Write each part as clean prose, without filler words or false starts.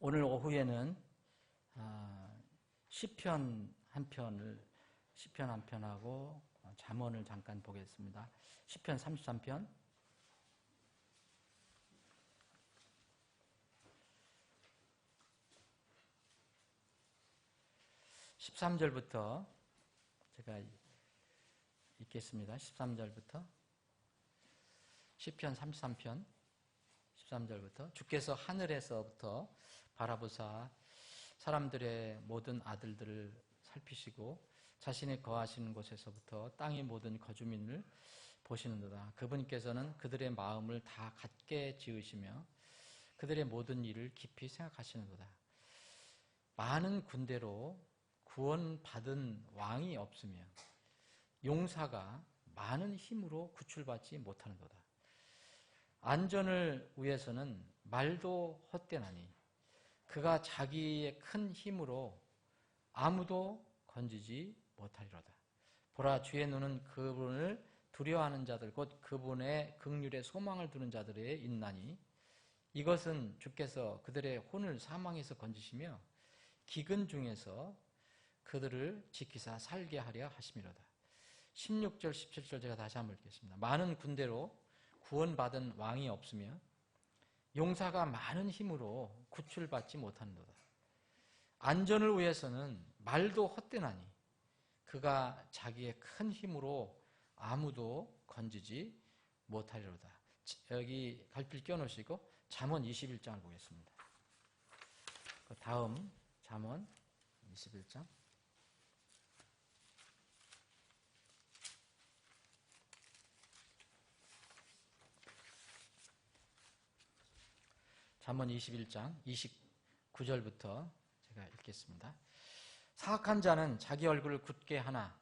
오늘 오후에는 시편 한 편하고 잠언을 잠깐 보겠습니다. 시편 33편 13절부터 제가 읽겠습니다. 13절부터 시편 33편 13절부터 주께서 하늘에서부터 바라보사 사람들의 모든 아들들을 살피시고 자신의 거하시는 곳에서부터 땅의 모든 거주민을 보시는도다. 그분께서는 그들의 마음을 다 같게 지으시며 그들의 모든 일을 깊이 생각하시는도다. 많은 군대로 구원받은 왕이 없으며 용사가 많은 힘으로 구출받지 못하는도다. 안전을 위해서는 말도 헛되나니 그가 자기의 큰 힘으로 아무도 건지지 못하리로다. 보라, 주의 눈은 그분을 두려워하는 자들 곧 그분의 긍휼에 소망을 두는 자들에 있나니 이것은 주께서 그들의 혼을 사망에서 건지시며 기근 중에서 그들을 지키사 살게 하려 하심이로다. 16절 17절 제가 다시 한번 읽겠습니다. 많은 군대로 구원받은 왕이 없으며 용사가 많은 힘으로 구출받지 못하는도다. 안전을 위해서는 말도 헛되나니 그가 자기의 큰 힘으로 아무도 건지지 못하리로다. 여기 갈필 껴놓으시고 잠언 21장을 보겠습니다. 다음 잠언 21장 잠언 21장 29절부터 제가 읽겠습니다. 사악한 자는 자기 얼굴을 굳게 하나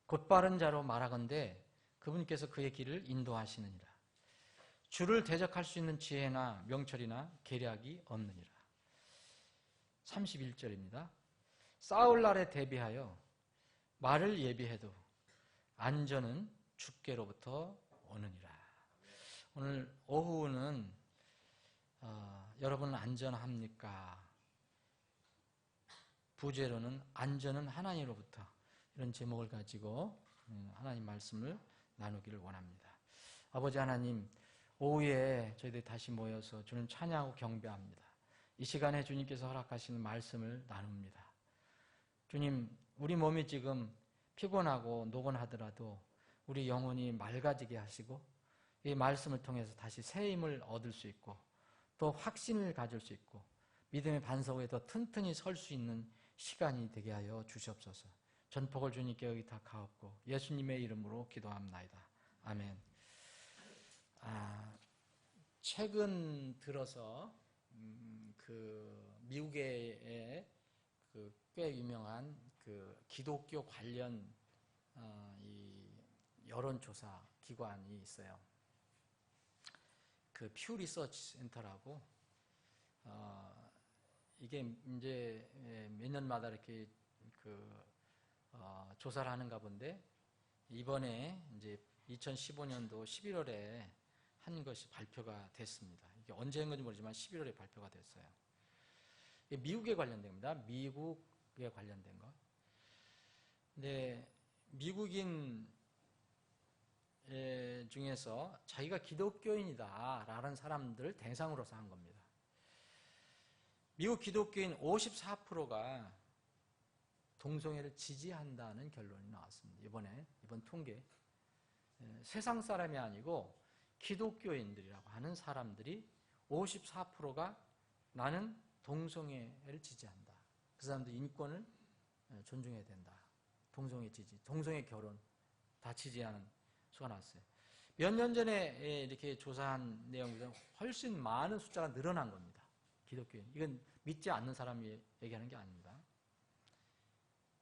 곧바른 자로 말하건대 그분께서 그의 길을 인도하시느니라. 주를 대적할 수 있는 지혜나 명철이나 계략이 없느니라. 31절입니다. 싸울 날에 대비하여 말을 예비해도 안전은 주께로부터 오느니라. 오늘 오후는 여러분은 안전합니까? 부제로는 안전은 하나님으로부터, 이런 제목을 가지고 하나님 말씀을 나누기를 원합니다. 아버지 하나님, 오후에 저희들이 다시 모여서 주님 찬양하고 경배합니다. 이 시간에 주님께서 허락하시는 말씀을 나눕니다. 주님, 우리 몸이 지금 피곤하고 노곤하더라도 우리 영혼이 맑아지게 하시고 이 말씀을 통해서 다시 새 힘을 얻을 수 있고 또 확신을 가질 수 있고 믿음의 반석 위에 더 튼튼히 설 수 있는 시간이 되게 하여 주시옵소서. 전폭을 주님께 의탁하옵고 예수님의 이름으로 기도합나이다. 아멘. 최근 들어서 미국의 꽤 유명한 기독교 관련 이 여론조사 기관이 있어요. 퓨 리서치 센터라고 이게 이제 몇 년마다 이렇게 조사를 하는가 본데 이번에 이제 2015년도 11월에 한 것이 발표가 됐습니다. 이게 언제 한 건지 모르지만 11월에 발표가 됐어요. 이게 미국에 관련된 겁니다. 미국에 관련된 거. 근데 미국인 중에서 자기가 기독교인이다라는 사람들을 대상으로서 한 겁니다. 미국 기독교인 54%가 동성애를 지지한다는 결론이 나왔습니다. 이번 통계. 세상 사람이 아니고 기독교인들이라고 하는 사람들이 54%가 나는 동성애를 지지한다. 그 사람들 인권을 존중해야 된다. 동성애 지지, 동성애 결혼 다 지지하는 수가 나왔어요. 몇 년 전에 이렇게 조사한 내용보다 훨씬 많은 숫자가 늘어난 겁니다. 기독교인. 이건 믿지 않는 사람이 얘기하는 게 아닙니다.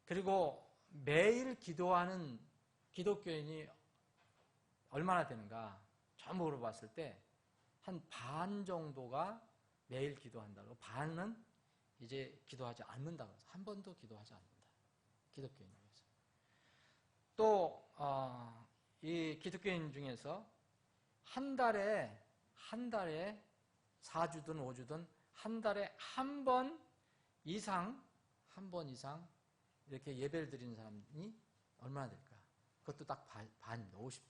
그리고 매일 기도하는 기독교인이 얼마나 되는가? 전부로 봤을 때 한 반 정도가 매일 기도한다고, 반은 이제 기도하지 않는다고 해서 한 번도 기도하지 않는다. 기독교인에서. 또 이 기독교인 중에서 한 달에 4주든 5주든 한 달에 한 번 이상 이렇게 예배를 드리는 사람이 얼마나 될까? 그것도 딱 반입니다. 50%.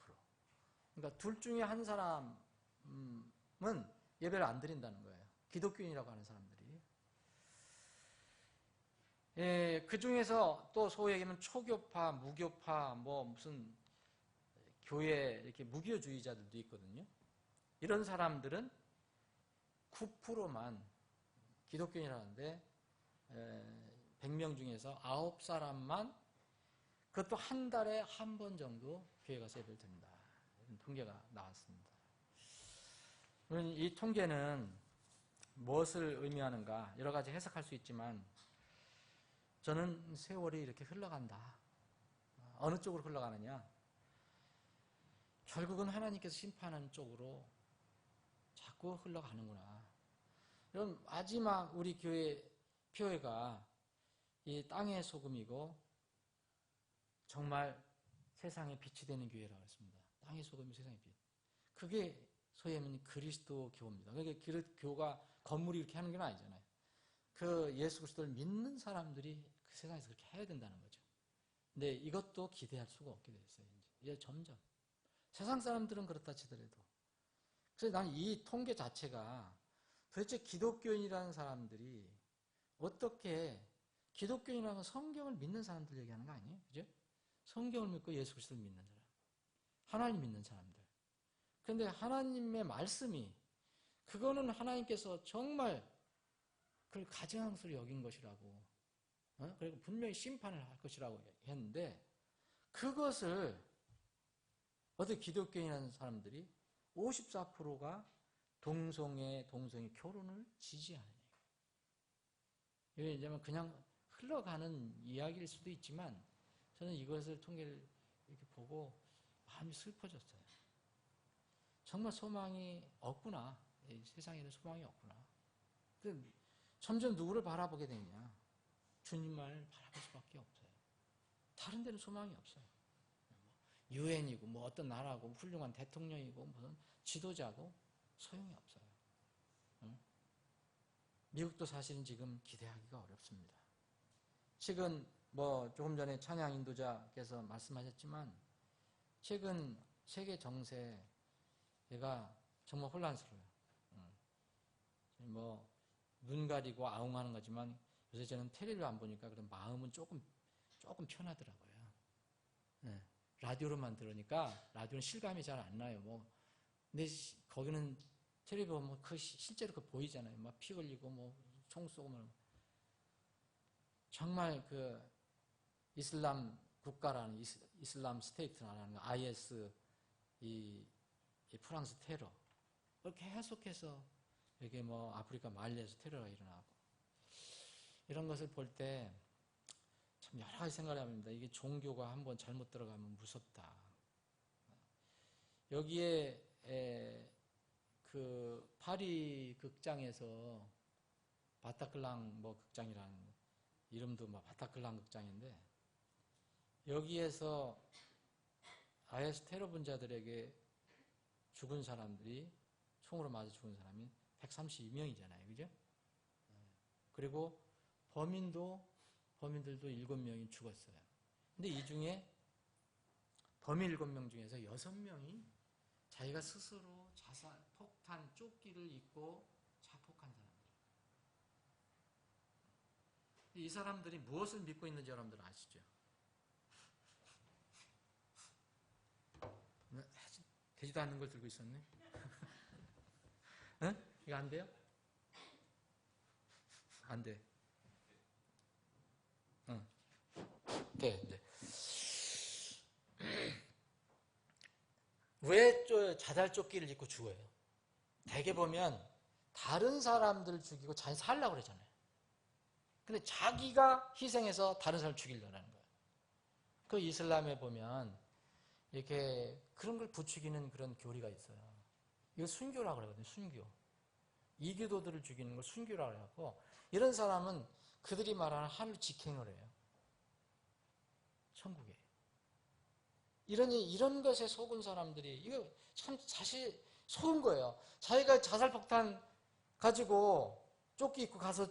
그러니까 둘 중에 한 사람은 예배를 안 드린다는 거예요. 기독교인이라고 하는 사람들이. 예, 그 중에서 또 소위 얘기하면 초교파, 무교파, 뭐 무슨 교회 이렇게 무교주의자들도 있거든요. 이런 사람들은 9%만 기독교인이라는데 100명 중에서 9사람만 그것도 한 달에 한 번 정도 교회 가서 예배를 드린다. 이런 통계가 나왔습니다. 이 통계는 무엇을 의미하는가 여러 가지 해석할 수 있지만 저는 세월이 이렇게 흘러간다. 어느 쪽으로 흘러가느냐? 결국은 하나님께서 심판하는 쪽으로 자꾸 흘러가는구나. 그럼 마지막 우리 교회가 이 땅의 소금이고 정말 세상에 빛이 되는 교회라고 했습니다. 땅의 소금이 세상의 빛. 그게 소위 말하면 그리스도 교입니다. 그러니까 교가 건물이 이렇게 하는 건 아니잖아요. 그 예수 그리스도를 믿는 사람들이 그 세상에서 그렇게 해야 된다는 거죠. 근데 이것도 기대할 수가 없게 됐어요. 이제 점점. 세상 사람들은 그렇다 치더라도. 그래서 나는 이 통계 자체가 도대체 기독교인이라는 사람들이 어떻게 기독교인이라는 건 성경을 믿는 사람들 얘기하는 거 아니에요? 그죠? 성경을 믿고 예수 그리스도를 믿는 사람. 하나님 믿는 사람들. 그런데 하나님의 말씀이 그거는 하나님께서 정말 그걸 가증한 것으로 여긴 것이라고 그리고 분명히 심판을 할 것이라고 했는데 그것을 어떻게 기독교인이라는 사람들이 54%가 동성애 결혼을 지지하는 얘기예요. 왜냐하면 그냥 흘러가는 이야기일 수도 있지만 저는 이것을 통계를 이렇게 보고 마음이 슬퍼졌어요. 정말 소망이 없구나. 세상에는 소망이 없구나. 점점 누구를 바라보게 되냐? 주님만을 바라볼 수밖에 없어요. 다른 데는 소망이 없어요. 유엔이고 뭐 어떤 나라고 훌륭한 대통령이고 무슨 지도자고 소용이 없어요. 응? 미국도 사실은 지금 기대하기가 어렵습니다. 최근 뭐 조금 전에 찬양 인도자께서 말씀하셨지만 최근 세계 정세가 정말 혼란스러워요. 뭐 눈 가리고 아웅하는 거지만 요새 저는 텔레비를 안 보니까 그런 마음은 조금 편하더라고요. 네. 라디오로만 들으니까 라디오는 실감이 잘 안 나요. 뭐 근데 거기는 텔레비 보면 실제로 보이잖아요. 막 피 흘리고 뭐 총 쏘고 뭐 정말 그 이슬람 국가라는 이슬람 스테이트라는 IS 이 프랑스 테러 그렇게 계속해서 이게 뭐 아프리카 말리에서 테러가 일어나고 이런 것을 볼 때 참 여러 가지 생각을 합니다. 이게 종교가 한번 잘못 들어가면 무섭다. 여기에 그 파리 극장에서 바타클랑 뭐 극장이라는 이름도 뭐 바타클랑 극장인데 여기에서 IS 테러 분자들에게 죽은 사람들이 총으로 맞아 죽은 사람이 132명이잖아요. 그죠? 그리고 범인들도 7명이 죽었어요. 근데 이 중에 범인 7명 중에서 6명이 자기가 스스로 폭탄 조끼를 입고 자폭한 사람들. 이 사람들이 무엇을 믿고 있는지 여러분들 아시죠? 되지도 않는 걸 들고 있었네. 응? 이거 안 돼요? 안 돼. 응. 돼, 네. 왜 자살조끼를 입고 죽어요? 대개 보면 다른 사람들 죽이고 자기 살려고 그러잖아요. 근데 자기가 희생해서 다른 사람을 죽이려는 거예요. 그 이슬람에 보면 이렇게 그런 걸 부추기는 그런 교리가 있어요. 이거 순교라고 그러거든요. 순교. 이교도들을 죽이는 걸 순교라고 하고 이런 사람은 그들이 말하는 하늘 직행을 해요. 천국에. 이런 것에 속은 사람들이 이거 참 사실 속은 거예요. 자기가 자살폭탄 가지고 조끼 입고 가서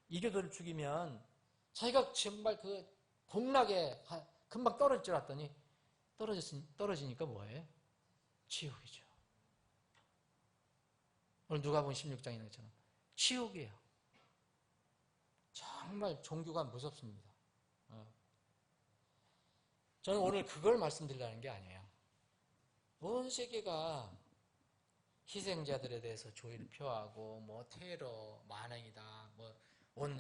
이교도를 죽이면 자기가 정말 그 복락에 금방 떨어질 줄 알았더니 떨어지니까 뭐예요? 지옥이죠. 오늘 누가복음 16장에 나처럼 지옥이에요. 정말 종교가 무섭습니다. 저는 오늘 그걸 말씀드리려는 게 아니에요. 온 세계가 희생자들에 대해서 조의를 표하고 뭐 테러 만행이다, 뭐 온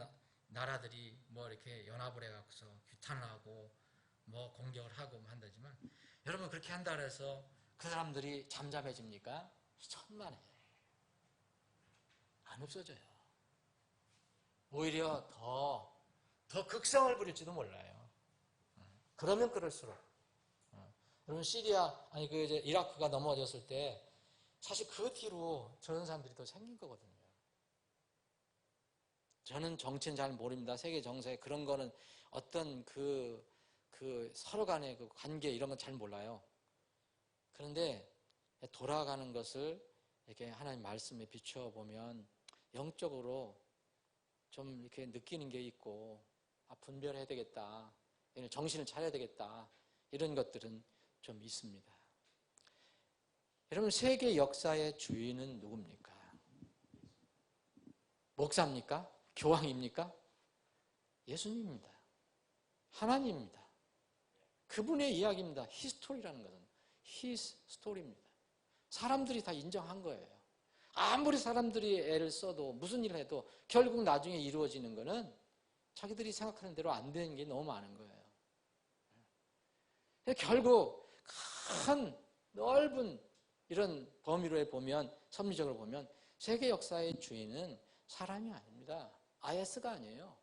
나라들이 뭐 이렇게 연합을 해갖고서 규탄을 하고 뭐 공격을 하고 한다지만, 여러분 그렇게 한다 그래서 그 사람들이 잠잠해집니까? 천만에 안 없어져요. 오히려 더 극성을 부릴지도 몰라요. 그러면 그럴수록. 여러분 시리아 이제 이라크가 넘어졌을 때 사실 그 뒤로 저런 사람들이 더 생긴 거거든요. 저는 정치는 잘 모릅니다. 세계 정세 그런 거는 어떤 그 서로 간의 그 관계 이런 건 잘 몰라요. 그런데 돌아가는 것을 이렇게 하나님 말씀에 비추어 보면 영적으로 좀 이렇게 느끼는 게 있고, 분별해야 되겠다, 정신을 차려야 되겠다, 이런 것들은 좀 있습니다. 여러분 세계 역사의 주인은 누굽니까? 목사입니까? 교황입니까? 예수님입니다. 하나님입니다. 그분의 이야기입니다. 히스토리라는 것은 His story입니다. 사람들이 다 인정한 거예요. 아무리 사람들이 애를 써도 무슨 일을 해도 결국 나중에 이루어지는 거는 자기들이 생각하는 대로 안 되는 게 너무 많은 거예요. 결국 큰 넓은 이런 범위로 보면, 섭리적으로 보면 세계 역사의 주인은 사람이 아닙니다. IS가 아니에요.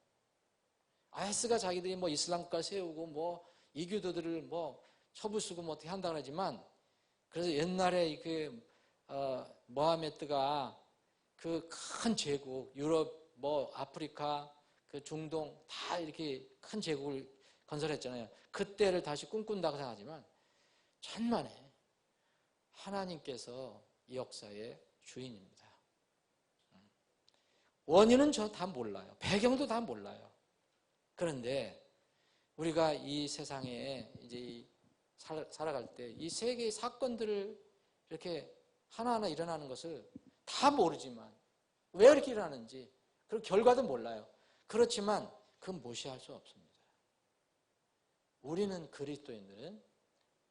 IS가 자기들이 뭐 이슬람 국가 세우고 뭐 이교도들을 뭐 처부 쓰고 뭐 어떻게 한다 그러지만, 그래서 옛날에 모하메드가 그 큰 제국, 유럽, 뭐 아프리카, 그 중동 다 이렇게 큰 제국을 건설했잖아요. 그때를 다시 꿈꾼다고 생각하지만 천만에 하나님께서 이 역사의 주인입니다. 원인은 저 다 몰라요. 배경도 다 몰라요. 그런데 우리가 이 세상에 이제 살아갈 때 이 세계의 사건들을 이렇게 하나하나 일어나는 것을 다 모르지만, 왜 이렇게 일어나는지 그 결과도 몰라요. 그렇지만 그건 무시할 수 없습니다. 우리는 그리스도인들은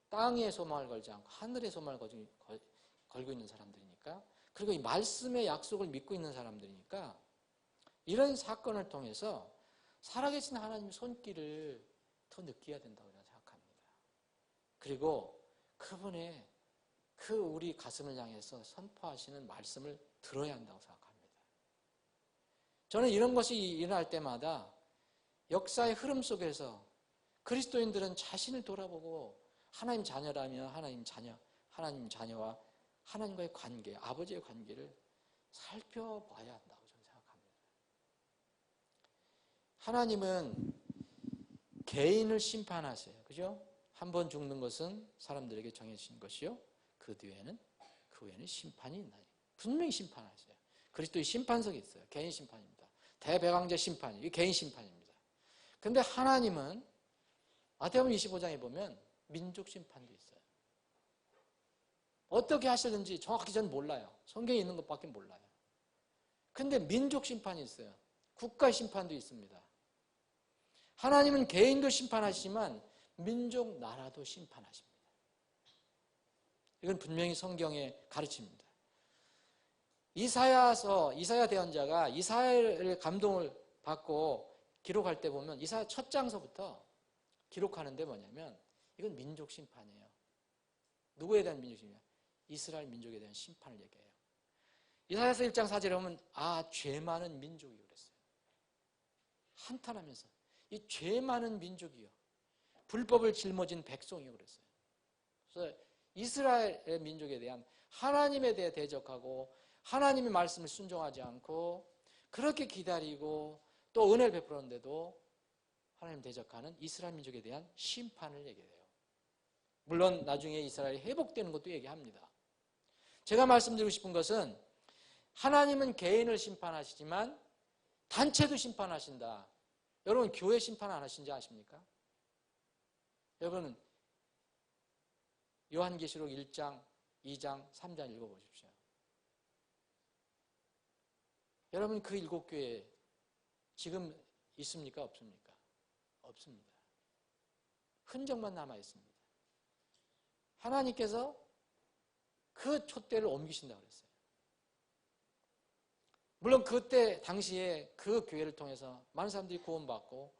땅에 소망을 걸지 않고 하늘에 소망을 걸고 있는 사람들이니까, 그리고 이 말씀의 약속을 믿고 있는 사람들이니까 이런 사건을 통해서 살아계신 하나님의 손길을 더 느껴야 된다고 생각합니다. 그리고 그분의 그 우리 가슴을 향해서 선포하시는 말씀을 들어야 한다고 생각합니다. 저는 이런 것이 일어날 때마다 역사의 흐름 속에서 그리스도인들은 자신을 돌아보고 하나님 자녀라면 하나님 자녀와 하나님과의 관계, 아버지의 관계를 살펴봐야 한다고 저는 생각합니다. 하나님은 개인을 심판하세요. 그죠? 한 번 죽는 것은 사람들에게 정해진 것이요, 그 후에는 심판이 있나니. 분명히 심판하세요. 그리스도의 심판석이 있어요. 개인 심판입니다. 대백왕제 심판이, 이게 개인 심판입니다. 그런데 하나님은 마태복음 25장에 보면 민족 심판도 있어요. 어떻게 하시는지 정확히 저는 몰라요. 성경에 있는 것밖에 몰라요. 근데 민족 심판이 있어요. 국가 심판도 있습니다. 하나님은 개인도 심판하시지만 민족, 나라도 심판하십니다. 이건 분명히 성경의 가르침입니다. 이사야 대언자가 이사야를 감동을 받고 기록할 때 보면 이사야 첫 장서부터 기록하는데 뭐냐면 이건 민족 심판이에요. 누구에 대한 민족 심판이에요? 이스라엘 민족에 대한 심판을 얘기해요. 이사야서 1장 4절에 보면 죄 많은 민족이 그랬어요. 한탄하면서 이 죄 많은 민족이요, 불법을 짊어진 백성이요 그랬어요. 그래서 이스라엘의 민족에 대한 하나님에 대해 대적하고 하나님의 말씀을 순종하지 않고 그렇게 기다리고 또 은혜를 베풀었는데도 하나님 대적하는 이스라엘 민족에 대한 심판을 얘기해요. 물론 나중에 이스라엘이 회복되는 것도 얘기합니다. 제가 말씀드리고 싶은 것은 하나님은 개인을 심판하시지만 단체도 심판하신다. 여러분 교회 심판 안 하신지 아십니까? 여러분 요한계시록 1장, 2장, 3장 읽어보십시오. 여러분 그 7교회 지금 있습니까? 없습니까? 없습니다. 흔적만 남아 있습니다. 하나님께서 그 촛대를 옮기신다고 그랬어요. 물론 그때 당시에 그 교회를 통해서 많은 사람들이 구원받고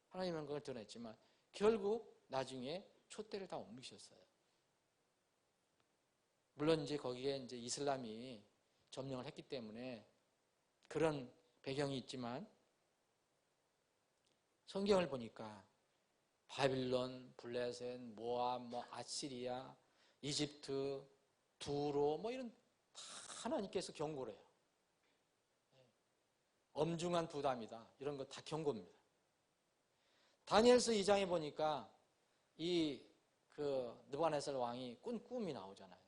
하나님의 영광을 드러냈지만 결국 나중에 촛대를 다 옮기셨어요. 물론 이제 거기에 이제 이슬람이 점령을 했기 때문에 그런 배경이 있지만 성경을 보니까 바빌론, 블레셋, 모압, 아시리아, 이집트, 두로 이런 다 하나님께서 경고를 해요. 엄중한 부담이다. 이런 거 다 경고입니다. 다니엘서 2장에 보니까 느부갓네살 왕이 꾼 꿈이 나오잖아요.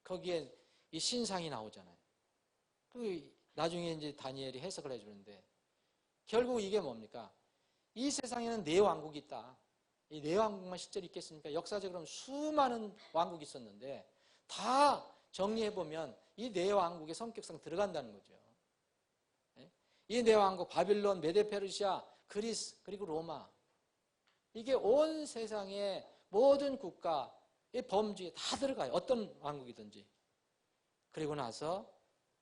거기에 이 신상이 나오잖아요. 나중에 이제 다니엘이 해석을 해주는데 결국 이게 뭡니까? 이 세상에는 네 왕국이 있다. 이 네 왕국만 실제로 있겠습니까? 역사적으로 수많은 왕국이 있었는데 다 정리해보면 이 네 왕국의 성격상 들어간다는 거죠. 이 네 왕국, 바빌론, 메데페르시아, 그리스, 그리고 로마. 이게 온 세상의 모든 국가의 범주에 다 들어가요. 어떤 왕국이든지. 그리고 나서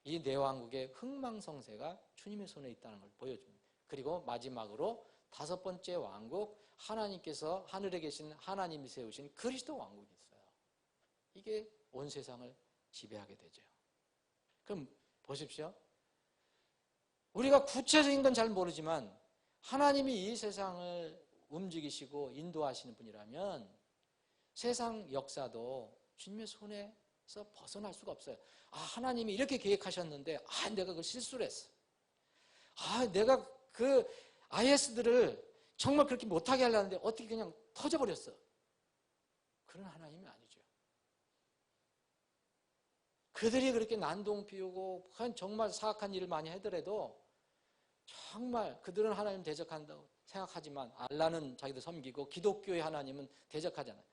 이 네 왕국의 흥망성쇠가 주님의 손에 있다는 걸 보여줍니다. 그리고 마지막으로 5번째 왕국, 하나님께서 하늘에 계신 하나님이 세우신 그리스도 왕국이 있어요. 이게 온 세상을 지배하게 되죠. 그럼 보십시오. 우리가 구체적인 건 잘 모르지만 하나님이 이 세상을 움직이시고 인도하시는 분이라면 세상 역사도 주님의 손에서 벗어날 수가 없어요. 하나님이 이렇게 계획하셨는데 내가 그걸 실수를 했어. 내가 그 IS들을 정말 그렇게 못하게 하려는데 어떻게 그냥 터져버렸어. 그런 하나님이 아니죠. 그들이 그렇게 난동 피우고 정말 사악한 일을 많이 하더라도 정말 그들은 하나님 대적한다고 생각하지만 알라는 자기들 섬기고 기독교의 하나님은 대적하잖아요.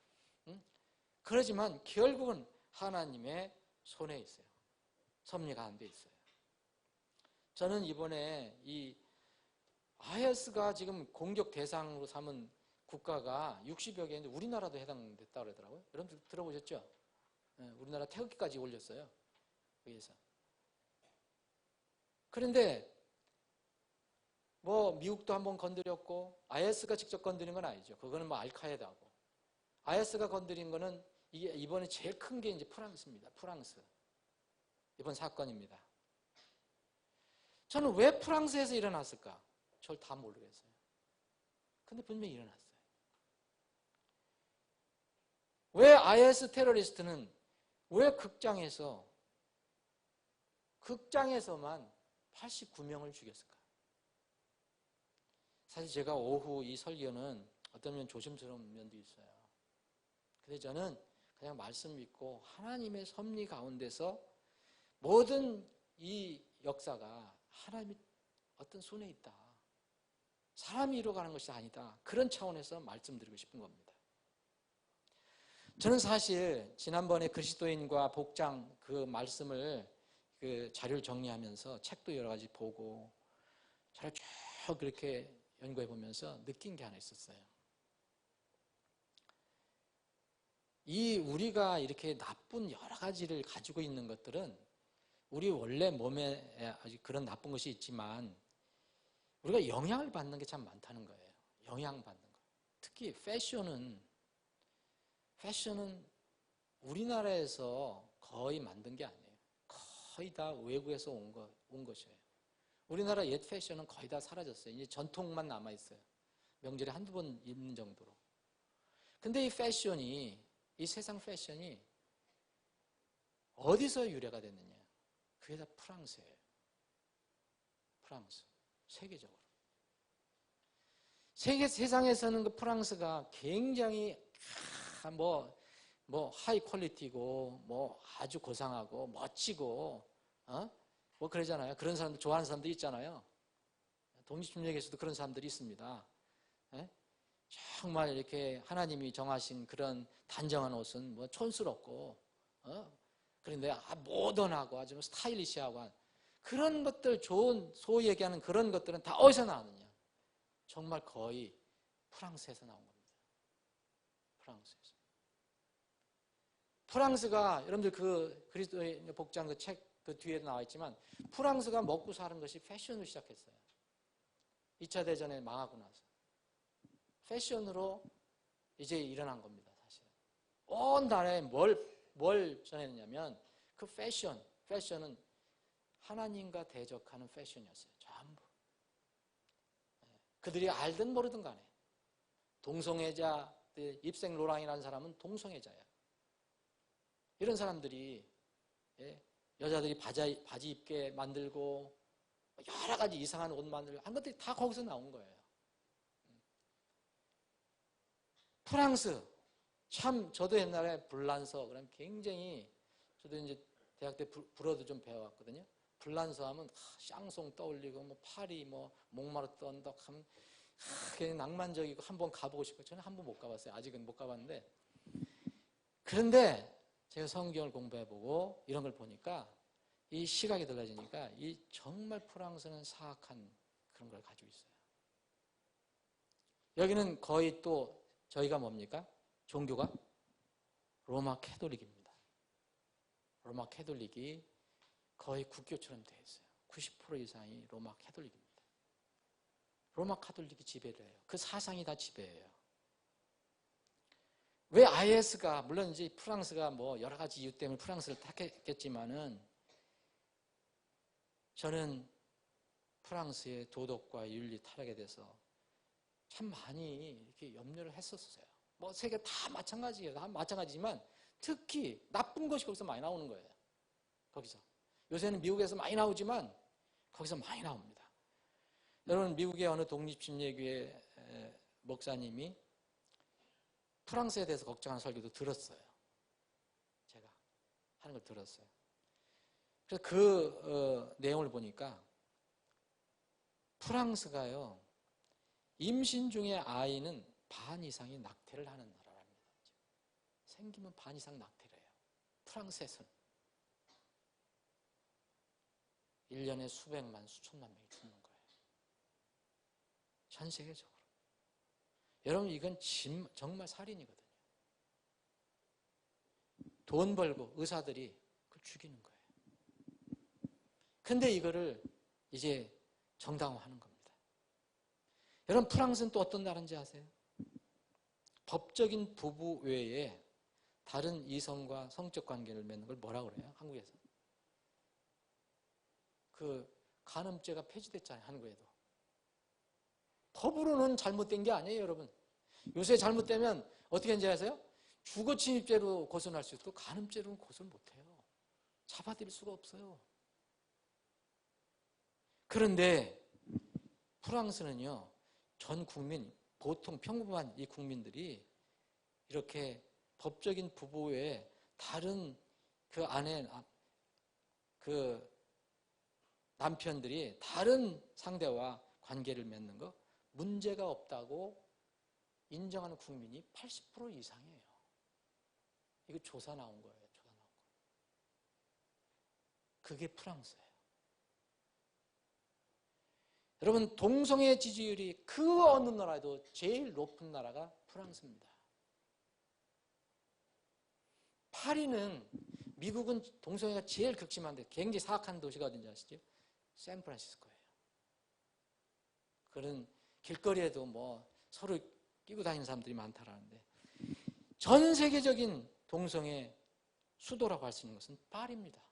그러지만 결국은 하나님의 손에 있어요. 섭리 가운데 있어요. 저는 이번에 이 IS가 지금 공격 대상으로 삼은 국가가 60여 개인데 우리나라도 해당됐다고 그러더라고요. 여러분들 들어보셨죠? 우리나라 태극기까지 올렸어요. 거기에서. 그런데 미국도 한번 건드렸고 IS가 직접 건드린 건 아니죠. 그거는 알카에다고. IS가 건드린 거는 이번에 제일 큰 게 이제 프랑스입니다. 프랑스. 이번 사건입니다. 저는 왜 프랑스에서 일어났을까? 저를 다 모르겠어요. 근데 분명히 일어났어요. 왜 IS 테러리스트는 왜 극장에서만 89명을 죽였을까? 사실 제가 오후 이 설교는 어떤 면 조심스러운 면도 있어요. 근데 저는 그냥 말씀 믿고 하나님의 섭리 가운데서 모든 이 역사가 하나님의 어떤 손에 있다. 사람이 이루어가는 것이 아니다. 그런 차원에서 말씀드리고 싶은 겁니다. 저는 사실 지난번에 그리스도인과 복장 그 말씀을 그 자료를 정리하면서 책도 여러 가지 보고 잘 쭉 그렇게 연구해 보면서 느낀 게 하나 있었어요. 우리가 이렇게 나쁜 여러 가지를 가지고 있는 것들은 우리 원래 몸에 아주 그런 나쁜 것이 있지만 우리가 영향을 받는 게 참 많다는 거예요. 영향받는 거. 특히 패션은 우리나라에서 거의 만든 게 아니에요. 거의 다 외국에서 온 것이에요. 우리나라 옛 패션은 거의 다 사라졌어요. 이제 전통만 남아있어요. 명절에 한두 번 입는 정도로. 근데 이 세상 패션이 어디서 유래가 됐느냐? 그게 다 프랑스예요. 프랑스. 세계적으로. 세상에서는 그 프랑스가 굉장히 하이 퀄리티고 아주 고상하고 멋지고 그러잖아요. 그런 사람들 좋아하는 사람들 있잖아요. 독립심리학에서도 그런 사람들이 있습니다. 예? 정말 이렇게 하나님이 정하신 그런 단정한 옷은 뭐 촌스럽고, 그런데 모던하고 아주 스타일리시하고 그런 것들, 좋은, 소위 얘기하는 그런 것들은 다 어디서 나오느냐? 정말 거의 프랑스에서 나온 겁니다. 프랑스에서. 프랑스가, 여러분들 그 그리스도의 복장 그 책 그 뒤에 나와 있지만, 프랑스가 먹고 사는 것이 패션을 시작했어요. 2차 대전에 망하고 나서. 패션으로 이제 일어난 겁니다, 사실. 온 나라에 뭘 전했냐면, 그 패션은 하나님과 대적하는 패션이었어요. 전부. 그들이 알든 모르든 간에. 동성애자, 입생 로랑이라는 사람은 동성애자예요. 이런 사람들이, 여자들이 바지 입게 만들고, 여러 가지 이상한 옷 만들고, 한 것들이 다 거기서 나온 거예요. 프랑스, 참, 저도 옛날에 불란서, 그럼 굉장히, 저도 이제 대학 때 불어도 좀 배워왔거든요. 불란서 하면, 샹송 떠올리고, 뭐, 파리, 뭐, 몽마르트 언덕 하면, 그냥 낭만적이고, 한번 가보고 싶고, 저는 한 번 못 가봤어요. 아직은 못 가봤는데. 그런데, 제가 성경을 공부해보고, 이런 걸 보니까, 이 시각이 달라지니까, 이 정말 프랑스는 사악한 그런 걸 가지고 있어요. 여기는 거의 또, 저희가 뭡니까? 종교가 로마 캐톨릭입니다. 로마 캐톨릭이 거의 국교처럼 되어 있어요. 90% 이상이 로마 캐톨릭입니다. 로마 캐톨릭이 지배를 해요. 그 사상이 다 지배해요. 왜 IS가, 물론 이제 프랑스가 뭐 여러 가지 이유 때문에 프랑스를 택했겠지만은, 저는 프랑스의 도덕과 윤리 타락에 대해서 참 많이 이렇게 염려를 했었어요. 뭐 세계 다 마찬가지예요. 다 마찬가지지만 특히 나쁜 것이 거기서 많이 나오는 거예요. 거기서. 요새는 미국에서 많이 나오지만 거기서 많이 나옵니다. 여러분, 미국의 어느 독립심리교회 목사님이 프랑스에 대해서 걱정하는 설교도 들었어요. 제가 하는 걸 들었어요. 그래서 그 내용을 보니까 프랑스가요, 임신 중에 아이는 반 이상이 낙태를 하는 나라랍니다. 생기면 반 이상 낙태를 해요. 프랑스에서는. 1년에 수백만, 수천만 명이 죽는 거예요. 전 세계적으로. 여러분, 이건 정말 살인이거든요. 돈 벌고 의사들이 그걸 죽이는 거예요. 근데 이거를 이제 정당화하는 겁니다. 여러분, 프랑스는 또 어떤 나라인지 아세요? 법적인 부부 외에 다른 이성과 성적 관계를 맺는 걸 뭐라고 그래요? 한국에서. 그 간음죄가 폐지됐잖아요, 한국에도. 법으로는 잘못된 게 아니에요, 여러분. 요새 잘못되면 어떻게 하는지 아세요? 주거침입죄로 고소할 수 있고 간음죄로는 고소를 못해요. 잡아들일 수가 없어요. 그런데 프랑스는요, 전 국민, 보통 평범한 이 국민들이 이렇게 법적인 부부 외에 다른 그 아내, 그 남편들이 다른 상대와 관계를 맺는 거 문제가 없다고 인정하는 국민이 80% 이상이에요. 이거 조사 나온 거예요. 조사 나온 거. 그게 프랑스예요. 여러분, 동성애 지지율이 그 어느 나라에도 제일 높은 나라가 프랑스입니다. 파리는, 미국은 동성애가 제일 극심한데 굉장히 사악한 도시가 어딘지 아시죠? 샌프란시스코예요. 그런 길거리에도 뭐 서로 끼고 다니는 사람들이 많다라는데, 전 세계적인 동성애 수도라고 할 수 있는 것은 파리입니다.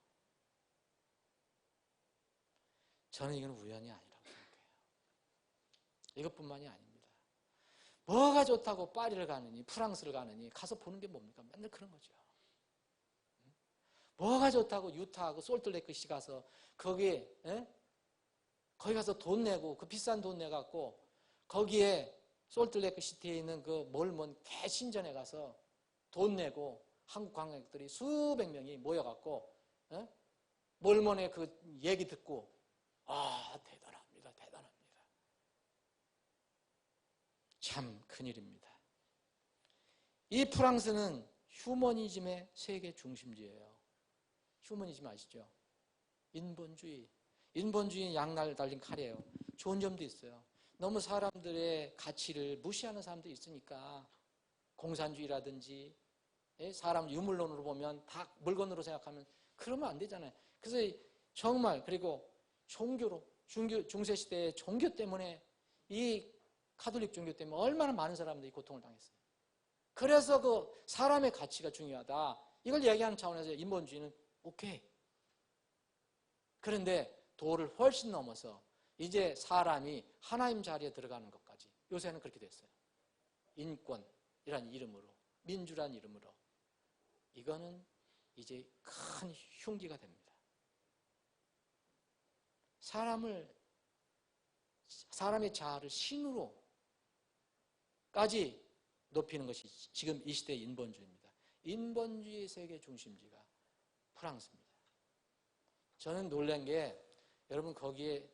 저는 이건 우연이 아니라고 생각해요. 이것뿐만이 아닙니다. 뭐가 좋다고 파리를 가느니 프랑스를 가느니 가서 보는 게 뭡니까? 맨날 그런 거죠. 뭐가 좋다고 유타하고 솔트레이크시 가서 거기 가서 돈 내고, 그 비싼 돈 내갖고 거기에 솔트레이크 시티에 있는 그 몰몬 개신전에 가서 돈 내고 한국 관광객들이 수백 명이 모여갖고 몰몬의 그 얘기 듣고, 대단합니다, 대단합니다. 참 큰일입니다. 이 프랑스는 휴머니즘의 세계 중심지예요. 휴머니즘 아시죠? 인본주의. 인본주의는 양날 달린 칼이에요. 좋은 점도 있어요. 너무 사람들의 가치를 무시하는 사람도 있으니까 공산주의라든지 사람 유물론으로 보면 다 물건으로 생각하면 그러면 안 되잖아요. 그래서 정말 그리고 종교로 중세시대의 종교 때문에 이 가톨릭 종교 때문에 얼마나 많은 사람들이 고통을 당했어요. 그래서 그 사람의 가치가 중요하다. 이걸 얘기하는 차원에서 인본주의는 오케이. 그런데 도를 훨씬 넘어서 이제 사람이 하나님 자리에 들어가는 것까지 요새는 그렇게 됐어요. 인권이란 이름으로, 민주란 이름으로. 이거는 이제 큰 흉기가 됩니다. 사람의 자아를 신으로까지 높이는 것이 지금 이 시대의 인본주의입니다. 인본주의 세계 중심지가 프랑스입니다. 저는 놀란 게 여러분 거기에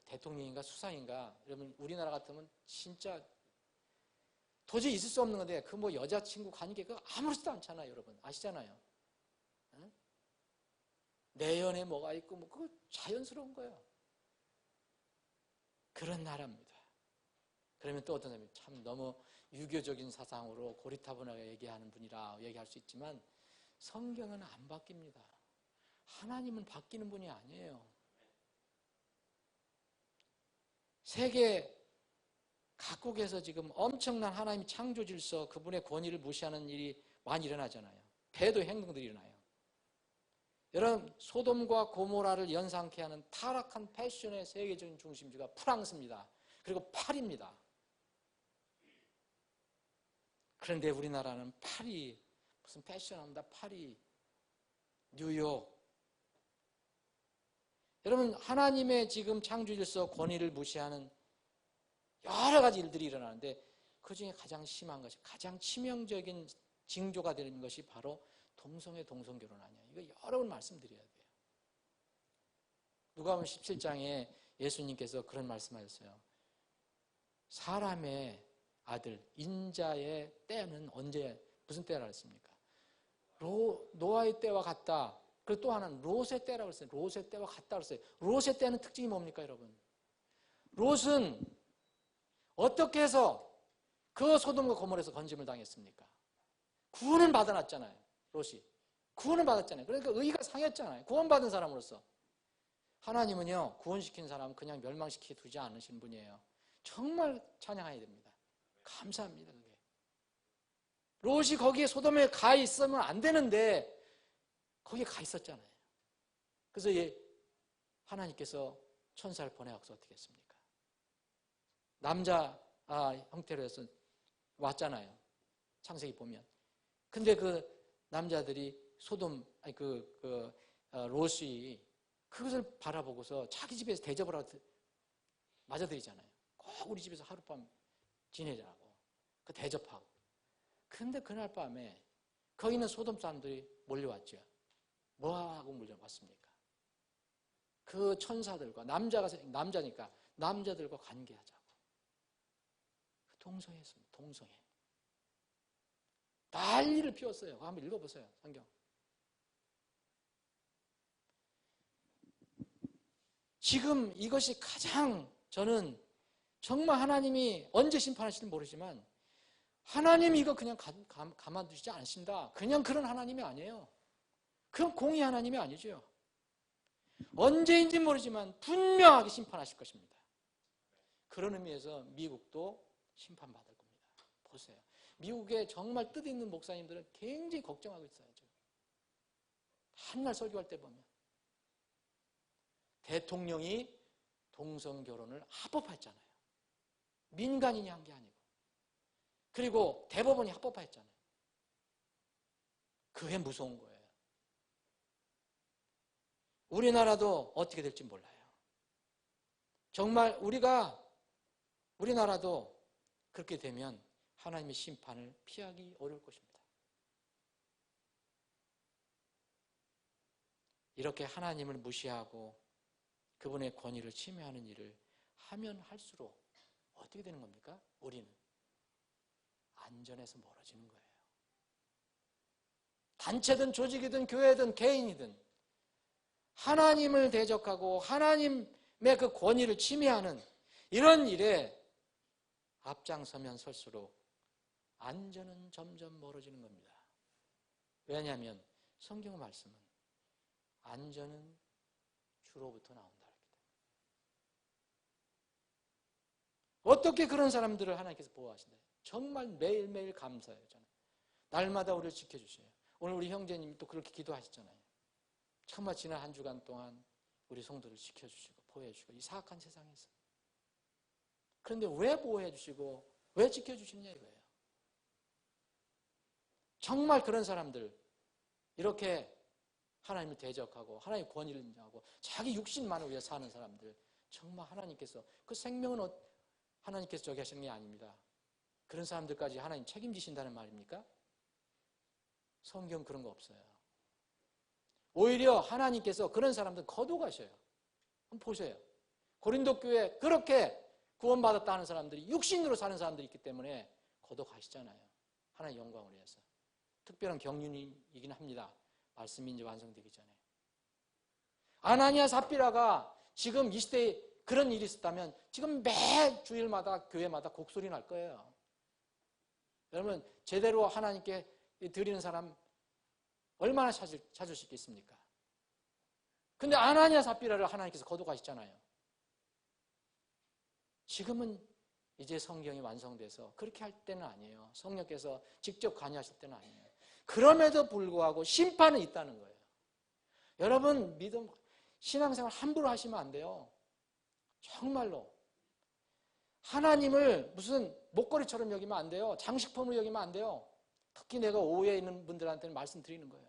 대통령인가 수상인가 여러분 우리나라 같으면 진짜 도저히 있을 수 없는 건데 그 뭐 여자친구 관계 그거 아무렇지도 않잖아요. 여러분 아시잖아요. 응? 내연에 뭐가 있고 뭐 그거 자연스러운 거예요. 그런 나라입니다. 그러면 또 어떤 사람이 참 너무 유교적인 사상으로 고리타분하게 얘기하는 분이라 얘기할 수 있지만 성경은 안 바뀝니다. 하나님은 바뀌는 분이 아니에요. 세계 각국에서 지금 엄청난 하나님의 창조 질서 그분의 권위를 무시하는 일이 많이 일어나잖아요. 배도 행동들이 일어나요. 여러분 소돔과 고모라를 연상케 하는 타락한 패션의 세계적인 중심지가 프랑스입니다. 그리고 파리입니다. 그런데 우리나라는 파리 무슨 패션합니다. 파리 뉴욕 여러분 하나님의 지금 창조 질서 권위를 무시하는 여러 가지 일들이 일어나는데 그중에 가장 심한 것이 가장 치명적인 징조가 되는 것이 바로 동성애 동성결혼 아니야. 이거 여러 번 말씀드려야 돼요. 누가복음 17장에 예수님께서 그런 말씀하셨어요. 사람의 아들 인자의 때는 언제 무슨 때라고 했습니까? 노아의 때와 같다. 그리고 또 하나는 롯의 때라고 했어요. 롯의 때와 같다 그랬어요. 롯의 때는 특징이 뭡니까 여러분? 롯은 어떻게 해서 그 소돔과 고모라에서 건짐을 당했습니까? 구원은 받아놨잖아요. 롯이. 구원을 받았잖아요. 그러니까 의가 상했잖아요. 구원받은 사람으로서. 하나님은요. 구원시킨 사람은 그냥 멸망시켜 두지 않으신 분이에요. 정말 찬양해야 됩니다. 감사합니다. 그게. 롯이 거기에 소돔에 가 있으면 안 되는데 거기에 가 있었잖아요. 그래서 하나님께서 천사를 보내서 어떻게 했습니까? 남자 형태로 해서 왔잖아요. 창세기 보면. 근데 그 남자들이 롯이 그것을 바라보고서 자기 집에서 대접을 하고 맞아들이잖아요. 꼭 우리 집에서 하룻밤 지내자고. 그 대접하고. 근데 그날 밤에 거기 있는 소돔 사람들이 몰려왔죠. 뭐하고 몰려왔습니까? 그 천사들과 남자니까 남자들과 관계하자고. 동성애였습니다. 동성애. 난리를 피웠어요. 한번 읽어보세요. 성경. 지금 이것이 가장 저는 정말 하나님이 언제 심판하실지 모르지만 하나님이 이거 그냥 가만두시지 않으신다. 그냥 그런 하나님이 아니에요. 그건 공의 하나님이 아니죠. 언제인지 모르지만 분명하게 심판하실 것입니다. 그런 의미에서 미국도 심판받을 겁니다. 보세요. 미국에 정말 뜻있는 목사님들은 굉장히 걱정하고 있어요. 한날 설교할 때 보면 대통령이 동성결혼을 합법화했잖아요. 민간인이 한 게 아니고. 그리고 대법원이 합법화했잖아요. 그게 무서운 거예요. 우리나라도 어떻게 될지 몰라요. 정말 우리나라도 그렇게 되면 하나님의 심판을 피하기 어려울 것입니다. 이렇게 하나님을 무시하고 그분의 권위를 침해하는 일을 하면 할수록 어떻게 되는 겁니까? 우리는 안전에서 멀어지는 거예요. 단체든 조직이든 교회든 개인이든 하나님을 대적하고 하나님의 그 권위를 침해하는 이런 일에 앞장서면 설수록 안전은 점점 멀어지는 겁니다. 왜냐하면 성경 말씀은 안전은 주로부터 나온다. 어떻게 그런 사람들을 하나님께서 보호하신다? 정말 매일매일 감사해요. 저는 날마다 우리를 지켜주셔요. 오늘 우리 형제님이 또 그렇게 기도하셨잖아요. 정말 지난 한 주간 동안 우리 성도를 지켜주시고 보호해주시고 이 사악한 세상에서. 그런데 왜 보호해주시고 왜 지켜주시냐 이거예요. 정말 그런 사람들 이렇게 하나님을 대적하고 하나님의 권위를 인정하고 자기 육신만을 위해 사는 사람들 정말 하나님께서 그 생명은 하나님께서 저기 하시는 게 아닙니다. 그런 사람들까지 하나님 책임지신다는 말입니까? 성경 그런 거 없어요. 오히려 하나님께서 그런 사람들 거둬가셔요. 한번 보세요. 고린도 교회에 그렇게 구원받았다 하는 사람들이 육신으로 사는 사람들이 있기 때문에 거둬가시잖아요. 하나님의 영광을 위해서. 특별한 경륜이긴 합니다. 말씀이 이제 완성되기 전에. 아나니아 삽비라가 지금 이 시대에 그런 일이 있었다면 지금 매 주일마다 교회마다 곡소리 날 거예요. 여러분 제대로 하나님께 드리는 사람 얼마나 찾을 수 있겠습니까? 근데 아나니아 삽비라를 하나님께서 거둬가시잖아요. 지금은 이제 성경이 완성돼서 그렇게 할 때는 아니에요. 성령께서 직접 관여하실 때는 아니에요. 그럼에도 불구하고 심판은 있다는 거예요. 여러분 믿음 신앙생활 함부로 하시면 안 돼요. 정말로 하나님을 무슨 목걸이처럼 여기면 안 돼요. 장식품으로 여기면 안 돼요. 특히 내가 오해에 있는 분들한테는 말씀드리는 거예요.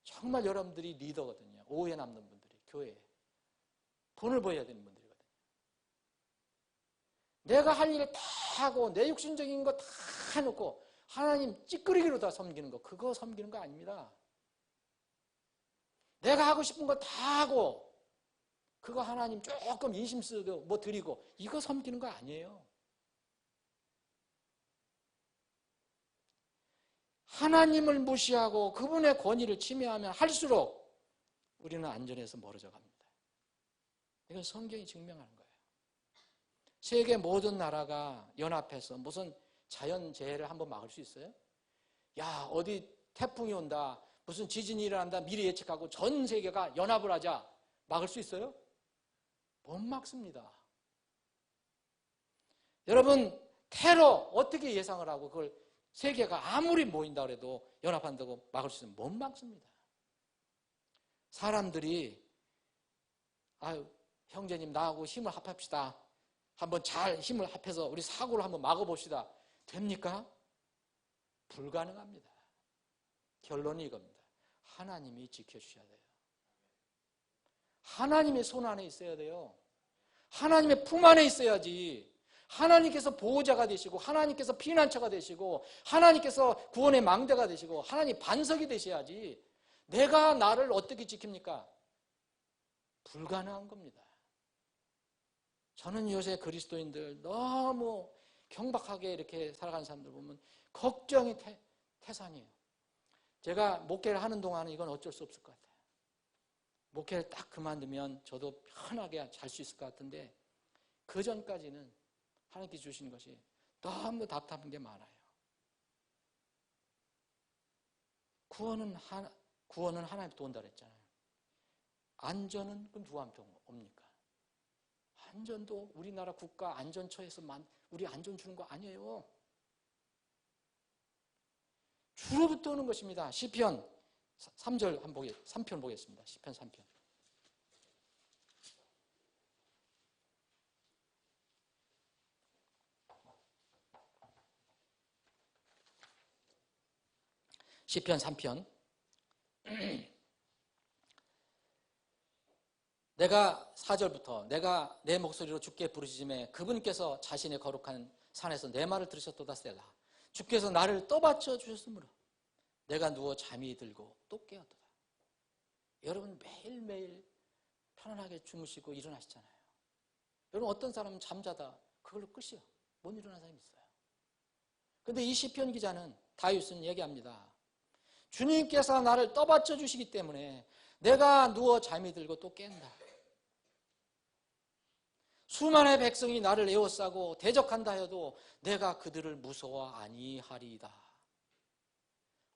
정말 여러분들이 리더거든요. 오해 남는 분들이 교회에 돈을 벌어야 되는 분들이거든요. 내가 할 일을 다 하고 내 육신적인 거 다 해놓고 하나님 찌끄리기로 다 섬기는 거 그거 섬기는 거 아닙니다. 내가 하고 싶은 거 다 하고 그거 하나님 조금 인심 쓰고 뭐 드리고 이거 섬기는 거 아니에요. 하나님을 무시하고 그분의 권위를 침해하면 할수록 우리는 안전에서 멀어져 갑니다. 이건 성경이 증명하는 거예요. 세계 모든 나라가 연합해서 무슨 자연재해를 한번 막을 수 있어요? 야 어디 태풍이 온다 무슨 지진이 일어난다 미리 예측하고 전 세계가 연합을 하자 막을 수 있어요? 못 막습니다. 여러분 테러 어떻게 예상을 하고 그걸 세계가 아무리 모인다 해도 연합한다고 막을 수 있으면 못 막습니다. 사람들이 아유 형제님 나하고 힘을 합합시다. 한번 잘 힘을 합해서 우리 사고를 한번 막아봅시다. 됩니까? 불가능합니다. 결론이 이겁니다. 하나님이 지켜주셔야 돼요. 하나님의 손 안에 있어야 돼요. 하나님의 품 안에 있어야지. 하나님께서 보호자가 되시고 하나님께서 피난처가 되시고 하나님께서 구원의 망대가 되시고 하나님 반석이 되셔야지. 내가 나를 어떻게 지킵니까? 불가능한 겁니다. 저는 요새 그리스도인들 너무 경박하게 이렇게 살아가는 사람들 보면 걱정이 태산이에요. 제가 목회를 하는 동안은 이건 어쩔 수 없을 것 같아요. 목회를 딱 그만두면 저도 편하게 잘 수 있을 것 같은데 그 전까지는 하나님께 주시는 것이 너무 답답한 게 많아요. 구원은 하나님부터 온다 그랬잖아요. 안전은 그럼 누구한테 옵니까? 안전도 우리나라 국가 안전처에서만 우리 안전 주는 거 아니에요. 주로부터 오는 것입니다. 시편 3절 3편 보겠습니다. 시편 3편. 시편 3편. 내가 4절부터 내가 내 목소리로 주께 부르짖음에 그분께서 자신의 거룩한 산에서 내 말을 들으셨도다 셀라. 주께서 나를 떠받쳐 주셨으므로 내가 누워 잠이 들고 또 깨었도다. 여러분 매일매일 편안하게 주무시고 일어나시잖아요. 여러분 어떤 사람은 잠자다 그걸로 끝이야. 못 일어나는 사람이 있어요. 그런데 이 시편 기자는 다윗은 얘기합니다. 주님께서 나를 떠받쳐 주시기 때문에 내가 누워 잠이 들고 또 깬다. 수많은 백성이 나를 에워싸고 대적한다 해도 내가 그들을 무서워 아니하리이다.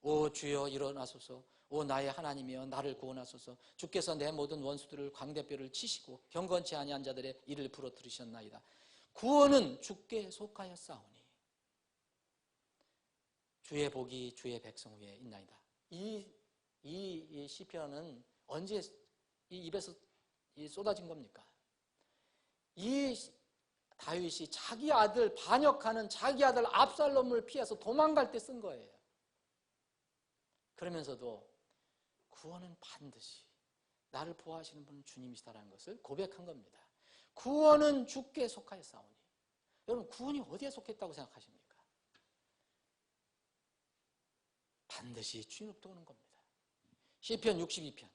오 주여 일어나소서. 오 나의 하나님이여 나를 구원하소서. 주께서 내 모든 원수들을 광대뼈를 치시고 경건치 아니한 자들의 이를 부러뜨리셨나이다. 구원은 주께 속하였사오니 주의 복이 주의 백성 위에 있나이다. 이 시편은 언제 이 입에서 쏟아진 겁니까? 이 다윗이 자기 아들 반역하는 자기 아들 압살롬을 피해서 도망갈 때 쓴 거예요. 그러면서도 구원은 반드시 나를 보호하시는 분은 주님이시다라는 것을 고백한 겁니다. 구원은 주께 속하였사오니. 여러분 구원이 어디에 속했다고 생각하십니까? 반드시 주님으로부터 오는 겁니다. 시편 62편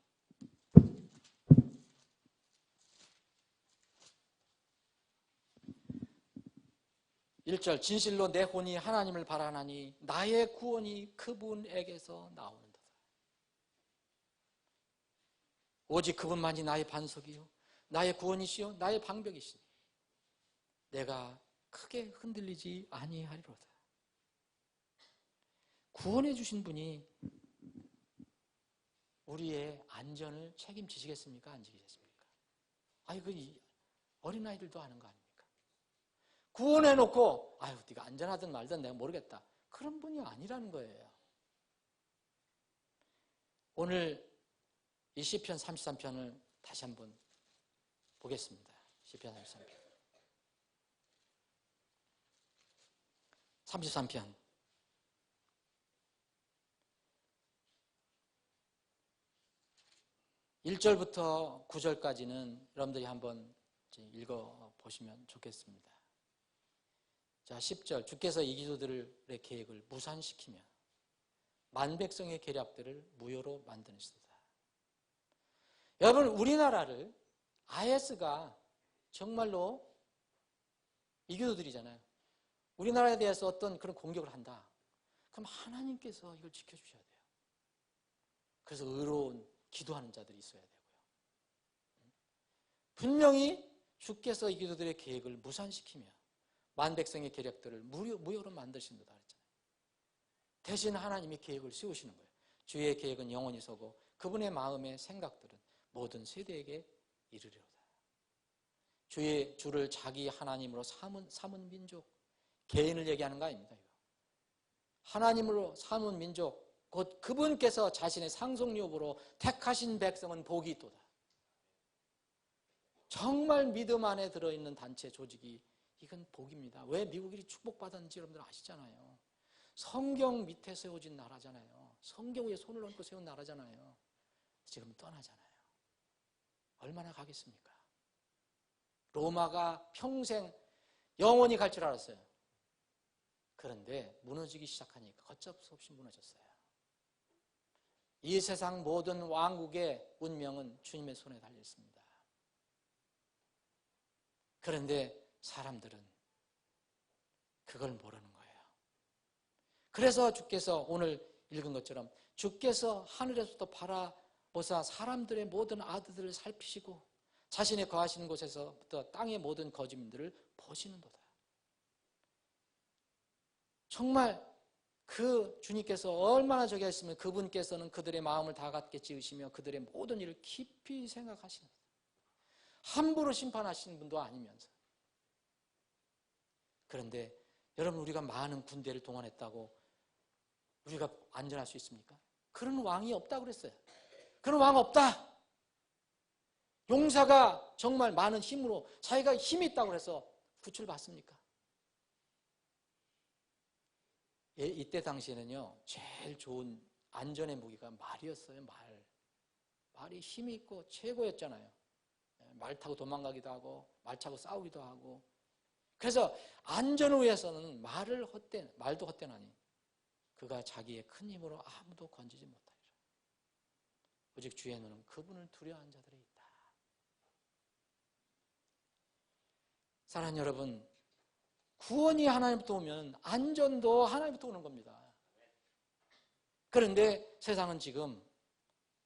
1절 진실로 내 혼이 하나님을 바라나니 나의 구원이 그분에게서 나오는도다. 오직 그분만이 나의 반석이요 나의 구원이시요 나의 방벽이시니 내가 크게 흔들리지 아니하리로다. 구원해 주신 분이 우리의 안전을 책임지시겠습니까? 안 지시겠습니까? 아니 그 어린아이들도 아는 거 아닙니까? 구원해놓고 아유 네가 안전하든 말든 내가 모르겠다. 그런 분이 아니라는 거예요. 오늘 이 시편 33편을 다시 한번 보겠습니다. 시편 33편 1절부터 9절까지는 여러분들이 한번 읽어보시면 좋겠습니다. 자, 10절 주께서 이 기도들의 계획을 무산시키며 만백성의 계략들을 무효로 만드시도다. 여러분 우리나라를 IS가 정말로 이 기도들이잖아요. 우리나라에 대해서 어떤 그런 공격을 한다. 그럼 하나님께서 이걸 지켜주셔야 돼요. 그래서 의로운 기도하는 자들이 있어야 되고요. 분명히 주께서 이 기도들의 계획을 무산시키며 만백성의 계략들을 무효로 만드신다 그랬잖아요. 대신 하나님이 계획을 세우시는 거예요. 주의 계획은 영원히 서고 그분의 마음의 생각들은 모든 세대에게 이르리로다. 주를 자기 하나님으로 삼은 민족, 개인을 얘기하는 거 아닙니다. 이거. 하나님으로 삼은 민족, 곧 그분께서 자신의 상속유업으로 택하신 백성은 복이 있도다. 정말 믿음 안에 들어있는 단체 조직이 이건 복입니다. 왜 미국이 축복받았는지 여러분들 아시잖아요. 성경 밑에 세워진 나라잖아요. 성경 위에 손을 얹고 세운 나라잖아요. 지금 떠나잖아요. 얼마나 가겠습니까? 로마가 평생 영원히 갈 줄 알았어요. 그런데 무너지기 시작하니까 걷잡 수 없이 무너졌어요. 이 세상 모든 왕국의 운명은 주님의 손에 달려 있습니다. 그런데 사람들은 그걸 모르는 거예요. 그래서 주께서 오늘 읽은 것처럼 주께서 하늘에서부터 바라보사 사람들의 모든 아들들을 살피시고 자신의 거하시는 곳에서부터 땅의 모든 거짓민들을 보시는도다. 정말 그 주님께서 얼마나 저기 하시면 그분께서는 그들의 마음을 다 같게 지으시며 그들의 모든 일을 깊이 생각하시는 거다. 함부로 심판하시는 분도 아니면서. 그런데 여러분 우리가 많은 군대를 동원했다고 우리가 안전할 수 있습니까? 그런 왕이 없다고 그랬어요. 그런 왕 없다. 용사가 정말 많은 힘으로 자기가 힘이 있다고 해서 구출받습니까? 이때 당시에는요 제일 좋은 안전의 무기가 말이었어요. 말이 힘이 있고 최고였잖아요. 말 타고 도망가기도 하고 말 타고 싸우기도 하고. 그래서 안전을 위해서는 말도 헛되나니 그가 자기의 큰 힘으로 아무도 건지지 못하리라. 오직 주의 눈은 그분을 두려워하는 자들이 있다. 사랑하는 여러분, 구원이 하나님부터 오면 안전도 하나님부터 오는 겁니다. 그런데 세상은 지금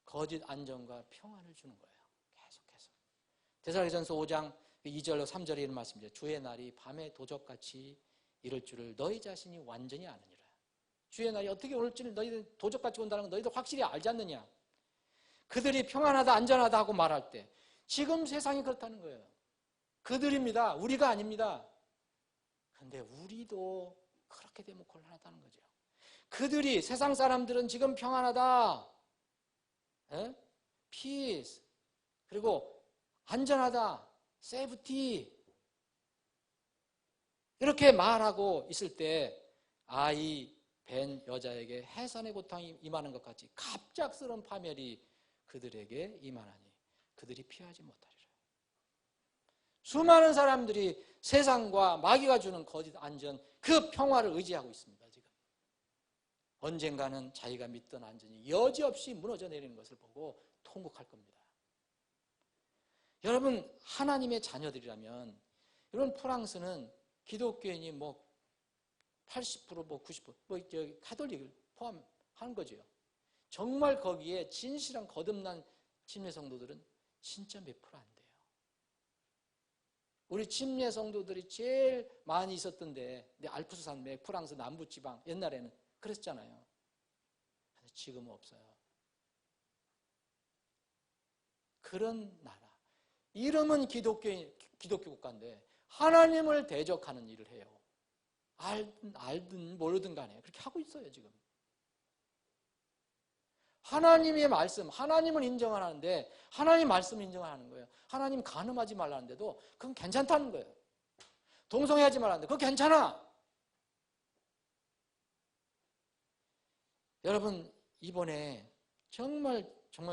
거짓 안전과 평안을 주는 거예요. 계속해서. 데살로니가전서 5장 2절로 3절에 이런 말씀이죠. 주의 날이 밤에 도적같이 이럴 줄을 너희 자신이 완전히 아느니라. 주의 날이 어떻게 올지를 너희들 도적같이 온다는 건 너희들 확실히 알지 않느냐. 그들이 평안하다 안전하다 하고 말할 때 지금 세상이 그렇다는 거예요. 그들입니다. 우리가 아닙니다. 그런데 우리도 그렇게 되면 곤란하다는 거죠. 그들이 세상 사람들은 지금 평안하다, peace, 그리고 안전하다, safety 이렇게 말하고 있을 때 아이 벤 여자에게 해산의 고통이 임하는 것 같이 갑작스러운 파멸이 그들에게 임하나니 그들이 피하지 못하리라. 수많은 사람들이 세상과 마귀가 주는 거짓 안전, 그 평화를 의지하고 있습니다. 지금 언젠가는 자기가 믿던 안전이 여지없이 무너져 내리는 것을 보고 통곡할 겁니다. 여러분, 하나님의 자녀들이라면, 여러분, 프랑스는 기독교인이 80%, 90%, 가톨릭을 포함하는 거죠. 정말 거기에 진실한 거듭난 침례 성도들은 진짜 몇 프로 안 돼요. 우리 침례 성도들이 제일 많이 있었던데, 알프스 산맥, 프랑스 남부 지방, 옛날에는 그랬잖아요. 근데 지금은 없어요. 그런 나라. 이름은 기독교 국가인데 하나님을 대적하는 일을 해요. 알든 모르든 간에 그렇게 하고 있어요, 지금. 하나님의 말씀, 하나님을 인정하는데 하나님 말씀을 인정하는 거예요. 하나님 간음하지 말라는데도 그건 괜찮다는 거예요. 동성애하지 말라는데 그거 괜찮아. 여러분, 이번에 정말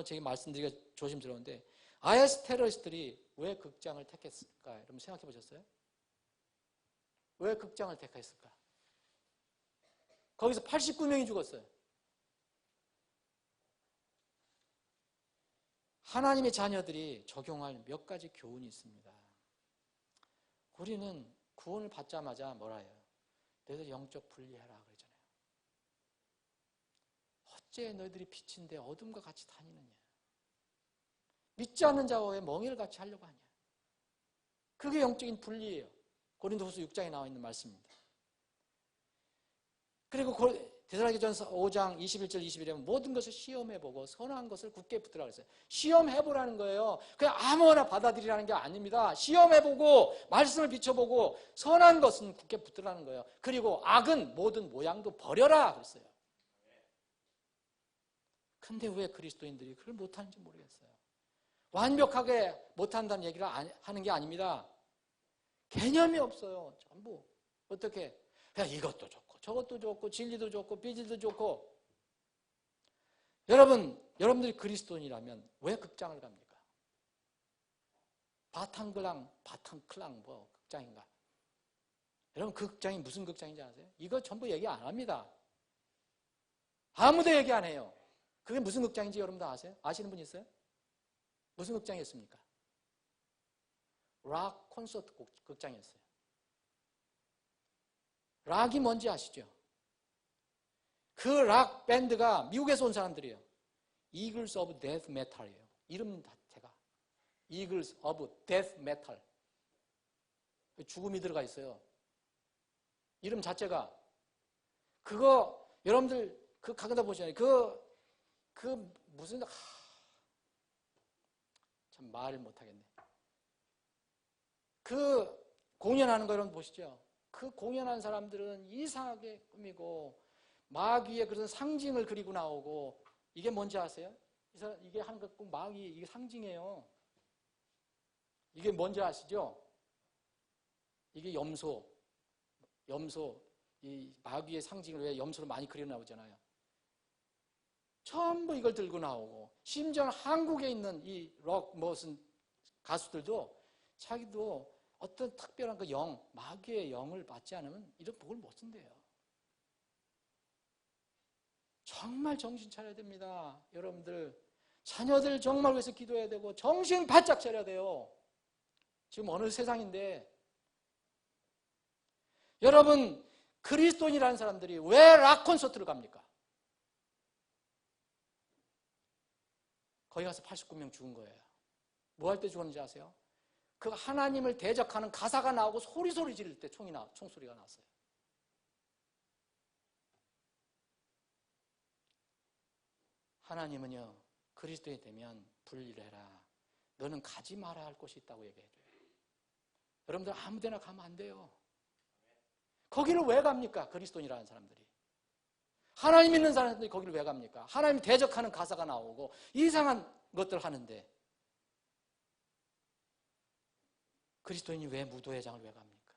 제가 말씀드리기가 조심스러운데 IS 테러리스트들이 왜 극장을 택했을까? 여러분 생각해 보셨어요? 왜 극장을 택했을까? 거기서 89명이 죽었어요. 하나님의 자녀들이 적용할 몇 가지 교훈이 있습니다. 우리는 구원을 받자마자 뭐라 해요? 너희들 영적 분리해라 그러잖아요. 어째 너희들이 빛인데 어둠과 같이 다니느냐? 믿지 않는 자와 왜 멍에를 같이 하려고 하냐? 그게 영적인 분리예요. 고린도후서 6장에 나와 있는 말씀입니다. 그리고 데살로니가전서 5장 21절 22절에 모든 것을 시험해보고 선한 것을 굳게 붙들라 그랬어요. 시험해보라는 거예요. 그냥 아무거나 받아들이라는 게 아닙니다. 시험해보고 말씀을 비춰보고 선한 것은 굳게 붙들라는 거예요. 그리고 악은 모든 모양도 버려라 그랬어요. 근데 왜 그리스도인들이 그걸 못하는지 모르겠어요. 완벽하게 못한다는 얘기를 하는 게 아닙니다. 개념이 없어요. 전부. 어떻게? 그냥 이것도 좋고 저것도 좋고 진리도 좋고 비질도 좋고. 여러분들이 그리스도인이라면 왜 극장을 갑니까? 바탕클랑 극장인가? 여러분 그 극장이 무슨 극장인지 아세요? 이거 전부 얘기 안 합니다. 아무도 얘기 안 해요. 그게 무슨 극장인지 여러분 다 아세요? 아시는 분 있어요? 무슨 극장이었습니까? 락 콘서트 극장이었어요. 락이 뭔지 아시죠? 그 락 밴드가 미국에서 온 사람들이에요. Eagles of Death Metal이에요. 이름 자체가 Eagles of Death Metal. 죽음이 들어가 있어요. 이름 자체가. 그거 여러분들 그 가까다 보시잖아요. 그 무슨 참 말을 못하겠네. 그 공연하는 거 여러분 보시죠. 그 공연한 사람들은 이상하게 꾸미고 마귀의 그런 상징을 그리고 나오고 이게 뭔지 아세요? 이게 하는 거 꼭 마귀 이게 상징이에요. 이게 뭔지 아시죠? 이게 염소 이 마귀의 상징을 왜 염소로 많이 그려 나오잖아요. 전부 이걸 들고 나오고 심지어 한국에 있는 이 록 무슨 가수들도 자기도 어떤 특별한 그 마귀의 영을 받지 않으면 이런 복을 못 쓴대요. 정말 정신 차려야 됩니다. 여러분들 자녀들 정말 위해서 기도해야 되고 정신 바짝 차려야 돼요. 지금 어느 세상인데 여러분, 그리스도인이라는 사람들이 왜 락 콘서트를 갑니까? 거기 가서 89명 죽은 거예요. 뭐 할 때 죽었는지 아세요? 그 하나님을 대적하는 가사가 나오고 소리 지를 때 총소리가 났어요. 하나님은요, 그리스도인이 되면 분리를 해라. 너는 가지 말아야 할 곳이 있다고 얘기해줘요. 여러분들 아무 데나 가면 안 돼요. 거기를 왜 갑니까? 그리스도인이라는 사람들이. 하나님 믿는 사람들이 거기를 왜 갑니까? 하나님 대적하는 가사가 나오고 이상한 것들 하는데 그리스도인이 왜 무도회장을 왜 갑니까?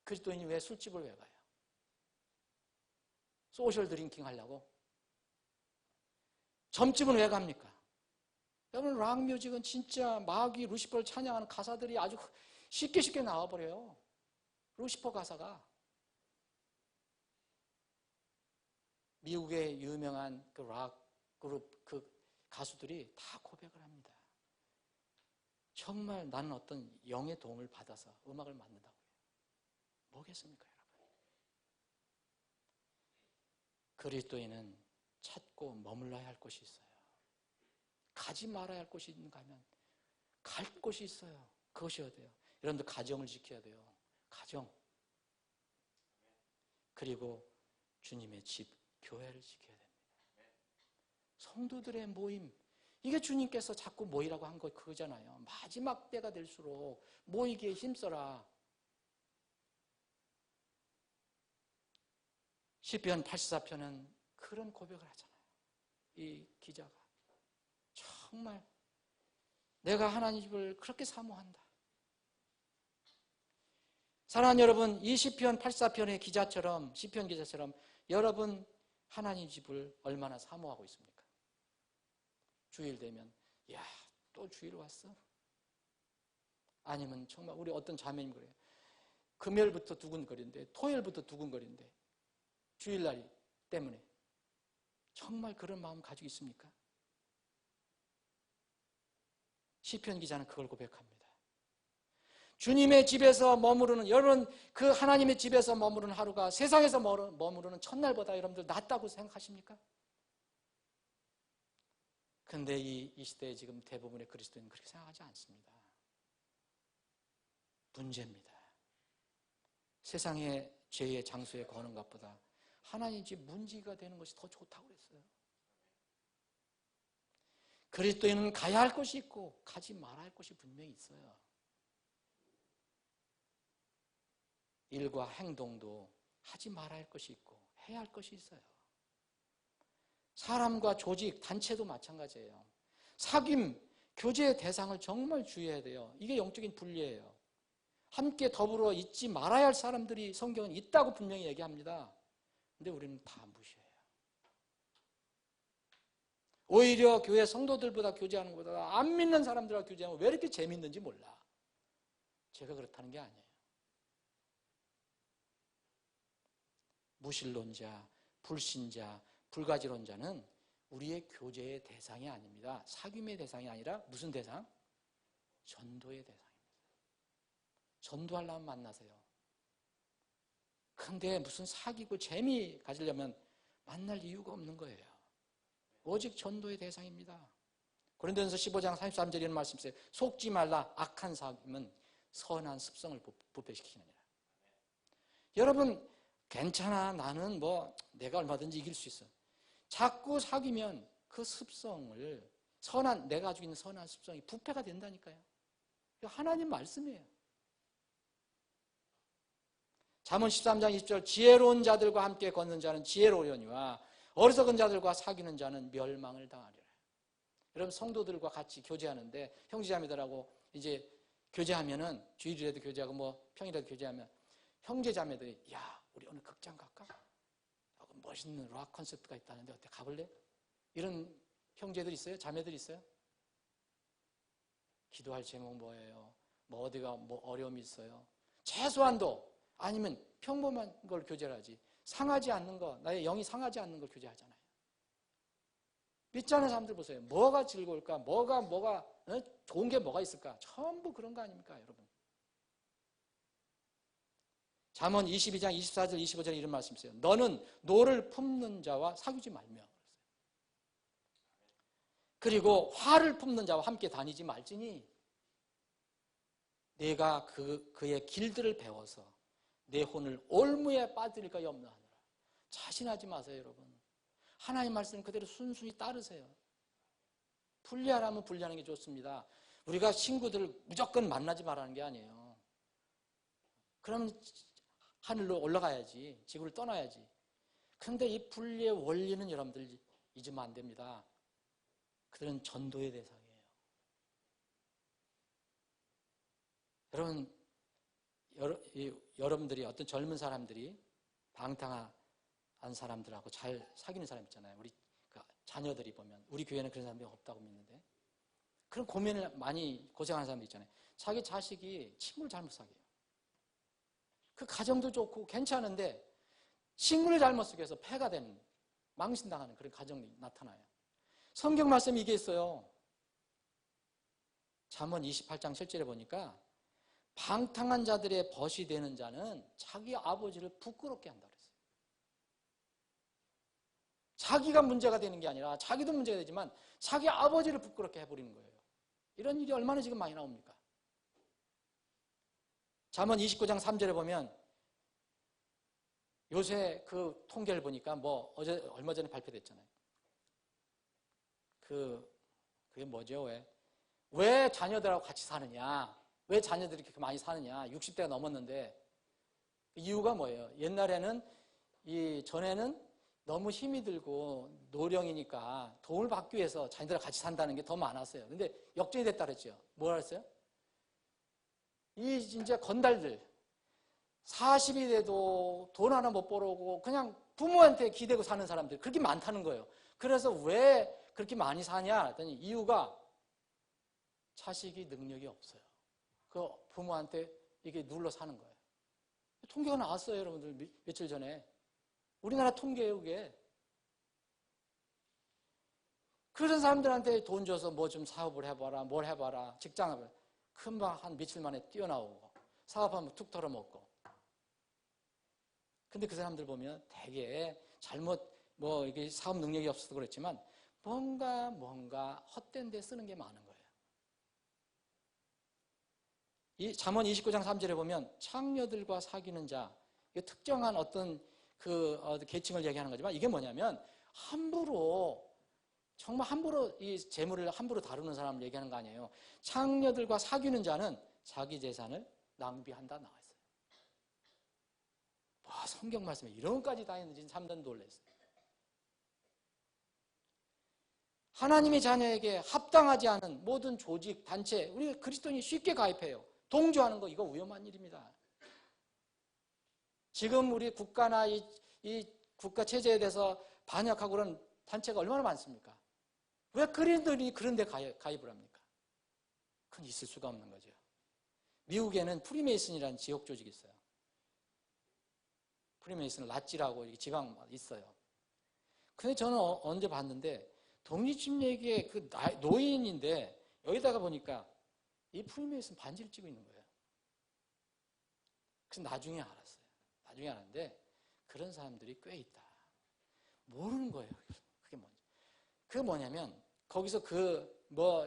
그리스도인이 왜 술집을 왜 가요? 소셜 드링킹 하려고? 점집은 왜 갑니까? 여러분, 락 뮤직은 진짜 마귀 루시퍼를 찬양하는 가사들이 아주 쉽게 나와버려요. 루시퍼 가사가. 미국의 유명한 그 락 그룹 그 가수들이 다 고백을 합니다. 정말 나는 어떤 영의 도움을 받아서 음악을 만든다고요. 뭐겠습니까, 여러분? 그리스도인은 찾고 머물러야 할 곳이 있어요. 가지 말아야 할 곳이 있는가 하면 갈 곳이 있어요. 그것이 어디예요? 여러분들 가정을 지켜야 돼요. 가정. 그리고 주님의 집, 교회를 지켜야 됩니다. 성도들의 모임. 이게 주님께서 자꾸 모이라고 한 거 그거잖아요. 마지막 때가 될수록 모이기에 힘써라. 시편 84편은 그런 고백을 하잖아요. 이 기자가. 정말 내가 하나님 집을 그렇게 사모한다. 사랑하는 여러분, 이 시편 84편의 기자처럼, 시편 기자처럼 여러분 하나님 집을 얼마나 사모하고 있습니까? 주일 되면 야, 또 주일 왔어? 아니면 정말 우리 어떤 자매님 그래요. 금요일부터 두근거리는데 토요일부터 두근거리는데 주일날 때문에 정말 그런 마음 가지고 있습니까? 시편 기자는 그걸 고백합니다. 주님의 집에서 머무르는, 여러분 그 하나님의 집에서 머무르는 하루가 세상에서 머무르는 첫날보다 여러분들 낫다고 생각하십니까? 그런데 이 시대에 지금 대부분의 그리스도인은 그렇게 생각하지 않습니다. 문제입니다. 세상의 죄의 장소에 거는 것보다 하나님 집 문지기가 되는 것이 더 좋다고 그랬어요. 그리스도인은 가야 할 곳이 있고 가지 말아야 할 곳이 분명히 있어요. 일과 행동도 하지 말아야 할 것이 있고 해야 할 것이 있어요. 사람과 조직, 단체도 마찬가지예요. 사귐, 교제의 대상을 정말 주의해야 돼요. 이게 영적인 분리예요. 함께 더불어 있지 말아야 할 사람들이 성경은 있다고 분명히 얘기합니다. 근데 우리는 다 무시해요. 오히려 교회 성도들보다 교제하는 것보다 안 믿는 사람들과 교제하면 왜 이렇게 재밌는지 몰라. 제가 그렇다는 게 아니에요. 무신론자, 불신자, 불가지론자는 우리의 교제의 대상이 아닙니다. 사귐의 대상이 아니라 무슨 대상? 전도의 대상입니다. 전도하려면 만나세요. 근데 무슨 사귀고 재미 가지려면 만날 이유가 없는 거예요. 오직 전도의 대상입니다. 고린도전서 15장 33절에 이런 말씀 있어요. 속지 말라. 악한 사귐은 선한 습성을 부패시키느니라. 여러분 괜찮아. 나는 내가 얼마든지 이길 수 있어. 자꾸 사귀면 그 습성을 내가 가지고 있는 선한 습성이 부패가 된다니까요. 하나님 말씀이에요. 잠언 13장 20절 지혜로운 자들과 함께 걷는 자는 지혜로우려니와 어리석은 자들과 사귀는 자는 멸망을 당하리라. 여러분 성도들과 같이 교제하는데 형제자매들하고 이제 교제하면은 주일이라도 교제하고 평일이라도 교제하면 형제자매들이 야 우리 오늘 극장 갈까? 멋있는 락 콘서트가 있다는데 어때 가볼래? 이런 형제들 있어요? 자매들 있어요? 기도할 제목 뭐예요? 어디가 어려움이 있어요? 최소한도 아니면 평범한 걸 교제를 하지 상하지 않는 거 나의 영이 상하지 않는 걸 교제하잖아요. 믿지 않는 사람들 보세요. 뭐가 즐거울까? 뭐가 좋은 게 뭐가 있을까? 전부 그런 거 아닙니까 여러분? 잠언 22장 24절 25절에 이런 말씀 있어요. 너는 노를 품는 자와 사귀지 말며. 그리고 화를 품는 자와 함께 다니지 말지니 내가 그의 길들을 배워서 내 혼을 올무에 빠뜨릴까 염려하노라. 자신하지 마세요, 여러분. 하나님 말씀 그대로 순순히 따르세요. 분리하라면 분리하는 게 좋습니다. 우리가 친구들을 무조건 만나지 말라는 게 아니에요. 그럼 하늘로 올라가야지. 지구를 떠나야지. 그런데 이 분리의 원리는 여러분들 잊으면 안 됩니다. 그들은 전도의 대상이에요. 여러분들이 어떤 젊은 사람들이 방탕한 사람들하고 잘 사귀는 사람 있잖아요. 우리 자녀들이 보면 우리 교회는 그런 사람이 없다고 믿는데 그런 고민을 많이 고생하는 사람들 있잖아요. 자기 자식이 친구를 잘못 사귀어요. 그 가정도 좋고 괜찮은데 친구를 잘못 사귀어서 폐가 되는 망신당하는 그런 가정이 나타나요. 성경 말씀이 이게 있어요. 잠언 28장 7절에 보니까 방탕한 자들의 벗이 되는 자는 자기 아버지를 부끄럽게 한다 그랬어요. 자기가 문제가 되는 게 아니라 자기도 문제가 되지만 자기 아버지를 부끄럽게 해버리는 거예요. 이런 일이 얼마나 지금 많이 나옵니까? 잠언 29장 3절에 보면 요새 그 통계를 보니까 얼마 전에 발표됐잖아요. 그게 뭐죠? 왜 자녀들하고 같이 사느냐? 왜 자녀들이 그렇게 많이 사느냐? 60대가 넘었는데 이유가 뭐예요? 옛날에는 전에는 너무 힘이 들고 노령이니까 도움을 받기 위해서 자녀들하고 같이 산다는 게 더 많았어요. 근데 역전이 됐다 그랬죠. 뭐라 그랬어요? 이제 건달들 40이 돼도 돈 하나 못 벌어오고 그냥 부모한테 기대고 사는 사람들 그렇게 많다는 거예요. 그래서 왜 그렇게 많이 사냐 했더니 이유가 자식이 능력이 없어요. 그 부모한테 이게 눌러 사는 거예요. 통계가 나왔어요, 여러분들. 며칠 전에. 우리나라 통계예요, 그게. 그런 사람들한테 돈 줘서 뭐 좀 사업을 해봐라, 뭘 해봐라, 직장을 금방 한 며칠 만에 뛰어나오고 사업하면 툭 털어먹고. 근데 그 사람들 보면 되게 이게 사업 능력이 없어서 그렇지만 뭔가 헛된 데 쓰는 게 많은 거예요. 이 잠언 29장 3절에 보면 창녀들과 사귀는 자, 특정한 어떤 계층을 얘기하는 거지만 이게 뭐냐면 정말 함부로 이 재물을 함부로 다루는 사람을 얘기하는 거 아니에요. 창녀들과 사귀는 자는 자기 재산을 낭비한다 나와 있어요. 와, 성경 말씀에 이런 것까지 다 있는지 참된 놀랐어요. 하나님의 자녀에게 합당하지 않은 모든 조직, 단체, 우리 그리스도인이 쉽게 가입해요. 동조하는 거 이거 위험한 일입니다. 지금 우리 국가나 이 국가 체제에 대해서 반역하고 그런 단체가 얼마나 많습니까? 왜 그리스도인이 그런 데 가입을 합니까? 그건 있을 수가 없는 거죠. 미국에는 프리메이슨이라는 지역 조직이 있어요. 프리메이슨 랏지라고 지방 있어요. 근데 저는 언제 봤는데 독립침례교의 노인인데 여기다가 보니까 이 프리메이슨 반지를 찍고 있는 거예요. 그래서 나중에 알았어요. 나중에 알았는데 그런 사람들이 꽤 있다. 모르는 거예요. 그게 뭔지. 그게 뭐냐면 거기서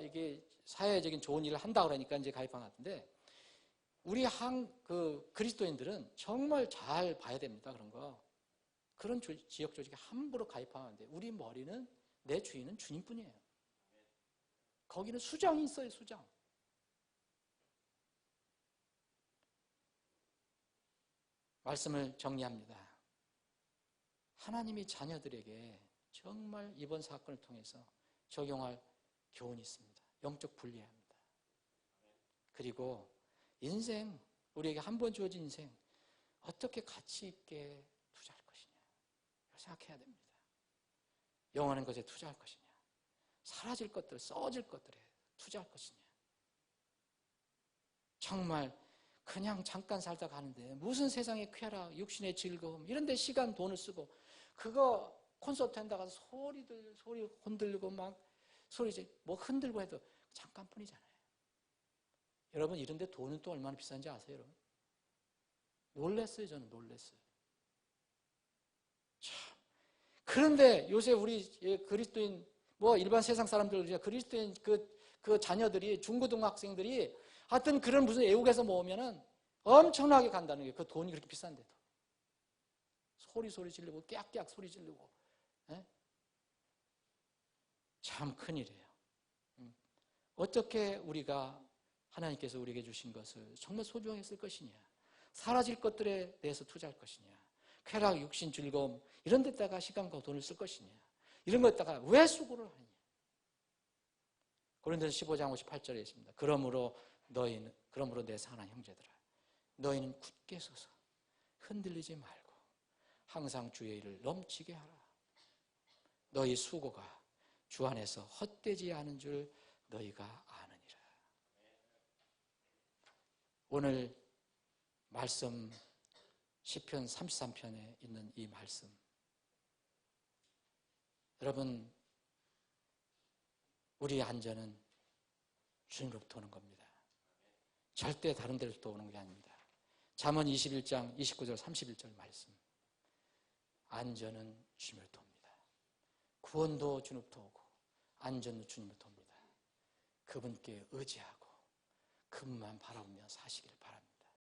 이게 사회적인 좋은 일을 한다고 그러니까 이제 가입한 것 같은데 우리 그리스도인들은 정말 잘 봐야 됩니다. 그런 거. 그런 지역 조직에 함부로 가입하면 안 돼요. 우리 머리는 내 주인은 주님뿐이에요. 거기는 수장이 있어요. 수장. 말씀을 정리합니다. 하나님이 자녀들에게 정말 이번 사건을 통해서 적용할 교훈이 있습니다. 영적 분리합니다. 그리고 인생, 우리에게 한 번 주어진 인생 어떻게 가치 있게 투자할 것이냐 이걸 생각해야 됩니다. 영원한 것에 투자할 것이냐 사라질 것들, 써질 것들에 투자할 것이냐 정말 그냥 잠깐 살다 가는데 무슨 세상의 쾌락, 육신의 즐거움 이런 데 시간, 돈을 쓰고 그거 콘서트 한다 가서 소리 흔들고 막 소리 흔들고 해도 잠깐뿐이잖아요. 여러분 이런 데 돈은 또 얼마나 비싼지 아세요, 여러분? 놀랐어요. 저는 놀랐어요. 참. 그런데 요새 우리 그리스도인 일반 세상 사람들 그리스도인 그 자녀들이 중고등학생들이 하여튼 그런 무슨 애국에서 모으면은 엄청나게 간다는 게 그 돈이 그렇게 비싼데도 소리 지르고 깨악깨악 소리 지르고 참 큰일이에요. 어떻게 우리가 하나님께서 우리에게 주신 것을 정말 소중하게 쓸 것이냐, 사라질 것들에 대해서 투자할 것이냐, 쾌락, 육신, 즐거움 이런 데다가 시간과 돈을 쓸 것이냐, 이런 것다가 왜 수고를 하느냐. 고린도서 15장 58절에 있습니다. 그러므로 내 사랑하는 형제들아, 너희는 굳게 서서 흔들리지 말고 항상 주의 일을 넘치게 하라. 너희 수고가 주 안에서 헛되지 않은 줄 너희가 아느니라. 오늘 말씀 시편 33편에 있는 이 말씀, 여러분, 우리의 안전은 주님으로부터 오는 겁니다. 절대 다른 데로부터 오는 게 아닙니다. 잠언 21장 29절 31절 말씀, 안전은 주님으로부터 옵니다. 구원도 주님으로부터 오고 안전도 주님으로부터 옵니다. 그분께 의지하고 그분만 바라보며 사시기를 바랍니다.